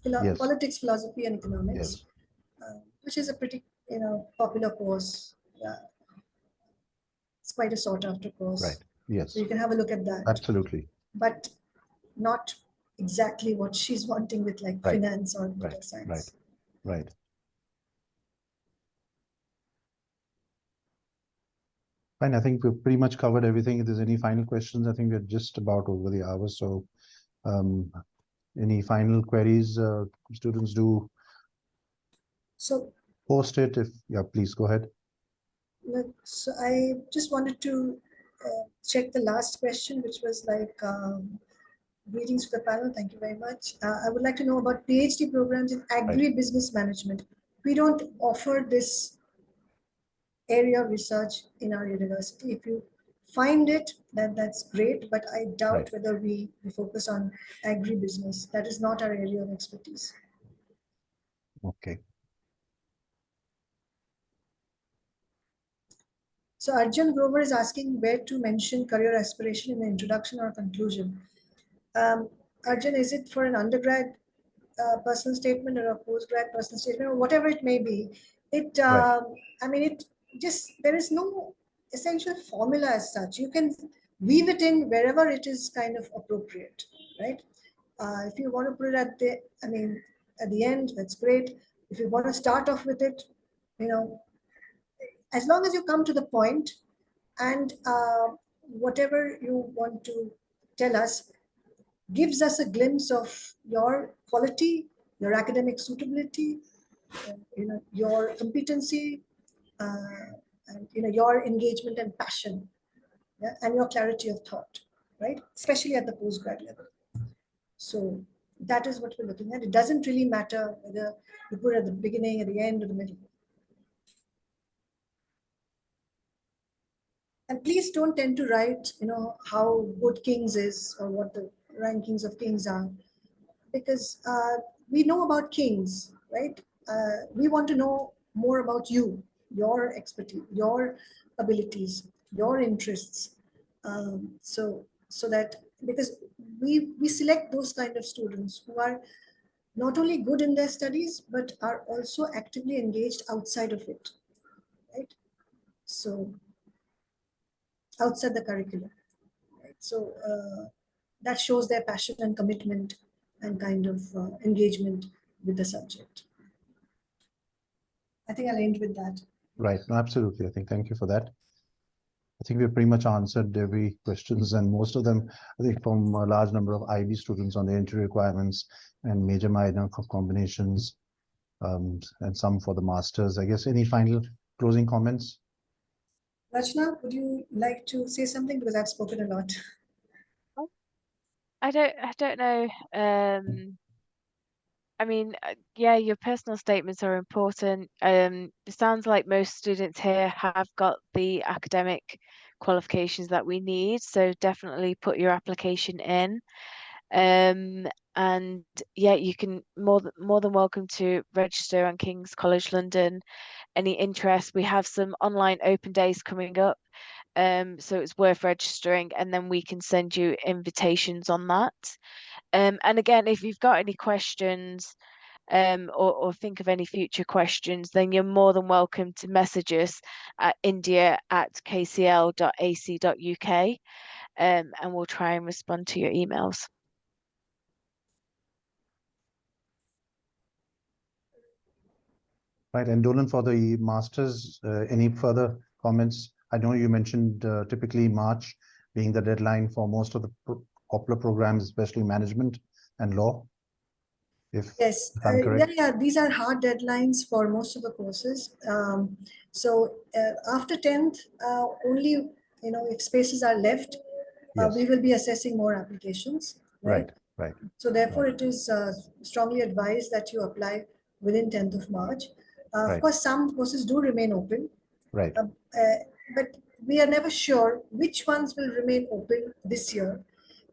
Yes. politics, philosophy, and economics, Yes. which is a pretty popular course. Yeah, it's quite a sought after course. Right. Yes. So you can have a look at that. Absolutely. But not exactly what she's wanting with like Right. finance or data Right. science. Right. Fine. I think we've pretty much covered everything. If there's any final questions, I think we're just about over the hour. So any final queries, students do So, post it. If yeah, please go ahead. so I just wanted to check the last question, which was like greetings to the panel. Thank you very much. I would like to know about PhD programs in agri-business management. We don't offer this area of research in our university. If you find it, then that's great, but I doubt whether we focus on agri-business. That is not our area of expertise. Okay. So Arjun Grover is asking where to mention career aspiration in the introduction or conclusion. Arjun, is it for an undergrad personal statement or a postgrad personal statement or whatever it may be? It, I mean, it just, there is no essential formula as such. You can weave it in wherever it is kind of appropriate, right? If you want to put it at the, I mean, at the end, that's great. If you want to start off with it, you know, as long as you come to the point and whatever you want to tell us gives us a glimpse of your quality, your academic suitability, your competency, and your engagement and passion, yeah, and your clarity of thought, right? Especially at the postgrad level. So that is what we're looking at. It doesn't really matter whether you put it at the beginning, at the end, or the middle. And please don't tend to write, how good Kings is or what the rankings of Kings are, because we know about Kings, right? We want to know more about you, your expertise, your abilities, your interests. So that, because we select those kind of students who are not only good in their studies, but are also actively engaged outside of it, right? So outside the curriculum, right? So that shows their passion and commitment and kind of engagement with the subject. I think I'll end with that. Right. No, absolutely. I think thank you for that. I think we've pretty much answered every questions, and most of them, I think, from a large number of IB students on the entry requirements and major minor combinations, and some for the masters. I guess any final closing comments? Rachna, would you like to say something? Because I've spoken a lot. I don't know. I mean, yeah, your personal statements are important. It sounds like most students here have got the academic qualifications that we need, so definitely put your application in. And yeah, you can more than welcome to register on King's College London. Any interest? We have some online open days coming up, so it's worth registering, and then we can send you invitations on that. And again, if you've got any questions, or think of any future questions, then you're more than welcome to message us at india@kcl.ac.uk, and we'll try and respond to your emails. Right, and Dolan, for the masters, any further comments? I know you mentioned typically March being the deadline for most of the popular programs, especially management and law. Yes, If I'm correct. yeah, these are hard deadlines for most of the courses. So after 10th, only, if spaces are left, Yes. we will be assessing more applications, right? Right. So therefore, it is strongly advised that you apply within 10th of March. Of Right. course, some courses do remain open, Right. but we are never sure which ones will remain open this year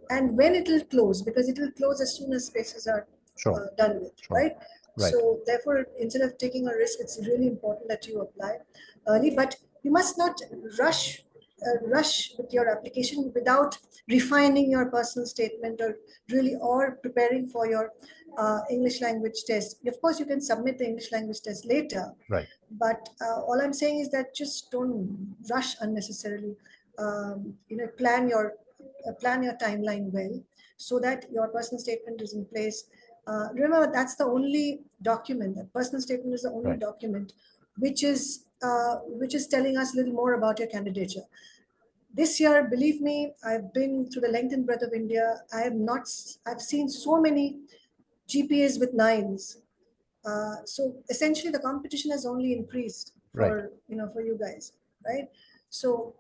and when it will close, because it will close as soon as spaces are Sure. done with, Sure. right? Right. So therefore, instead of taking a risk, it's really important that you apply early, but you must not rush with your application without refining your personal statement or preparing for your English language test. Of course, you can submit the English language test later, Right. but all I'm saying is that just don't rush unnecessarily. Plan your timeline well so that your personal statement is in place. Remember, that's the only document. The personal statement is the only Right. document which is telling us a little more about your candidature. This year, believe me, I've been through the length and breadth of India. I've seen so many GPAs with 9s. So essentially, the competition has only increased for for you guys, right? So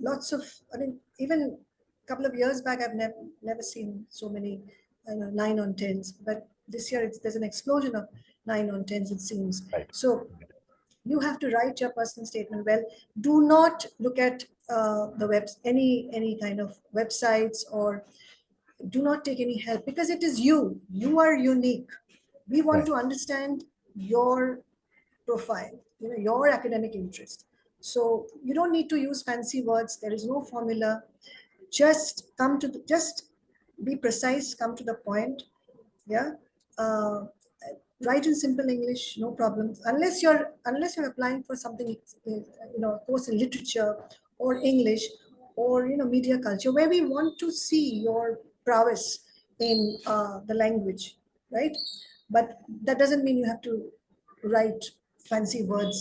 lots of, I mean, even a couple of years back, I've never seen so many 9 on 10s, but this year there's an explosion of 9 on 10s, it seems. Right. So you have to write your personal statement well. Do not look at any kind of websites, or do not take any help, because it is you are unique. We want Right. to understand your profile, your academic interest. So you don't need to use fancy words. There is no formula. Just just be precise, come to the point. Yeah. Write in simple English, no problem. Unless you're applying for something, course in literature or English or media culture, where we want to see your prowess in the language, right? But that doesn't mean you have to write fancy words.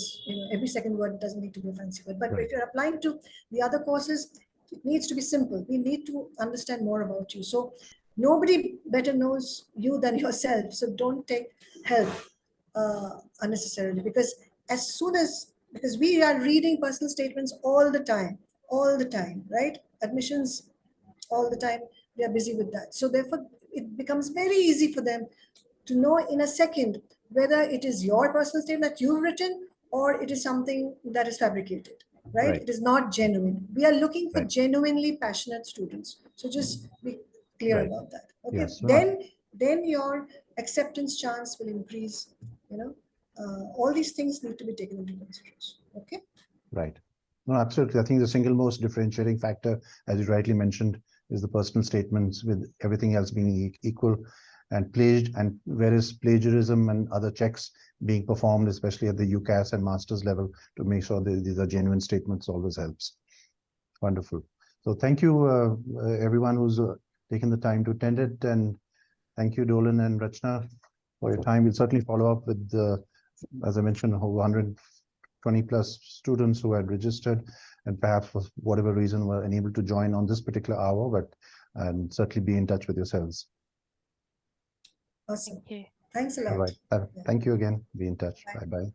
Every second word doesn't need to be a fancy word. But if you're applying to the other courses, it needs to be simple. We need to understand more about you. So nobody better knows you than yourself. So don't take help unnecessarily, because because we are reading personal statements all the time, right? Admissions all the time. We are busy with that. So therefore, it becomes very easy for them to know in a second whether it is your personal statement that you've written or it is something that is fabricated, right? It is not genuine. We are looking for genuinely passionate students. So just be clear about that. Okay. Yes. Then your acceptance chance will increase. All these things need to be taken into consideration. Okay. Right. No, absolutely. I think the single most differentiating factor, as you rightly mentioned, is the personal statements, with everything else being equal, and whereas plagiarism and other checks being performed, especially at the UCAS and master's level, to make sure that these are genuine statements always helps. Wonderful. So thank you, everyone who's taken the time to attend it, and thank you, Dolan and Rachna, for your time. We'll certainly follow up with, as I mentioned, 120 plus students who had registered and perhaps for whatever reason were unable to join on this particular hour, but certainly be in touch with yourselves. Awesome. Thank you. Thanks a lot. All right. Thank you again. Be in touch. Bye-bye.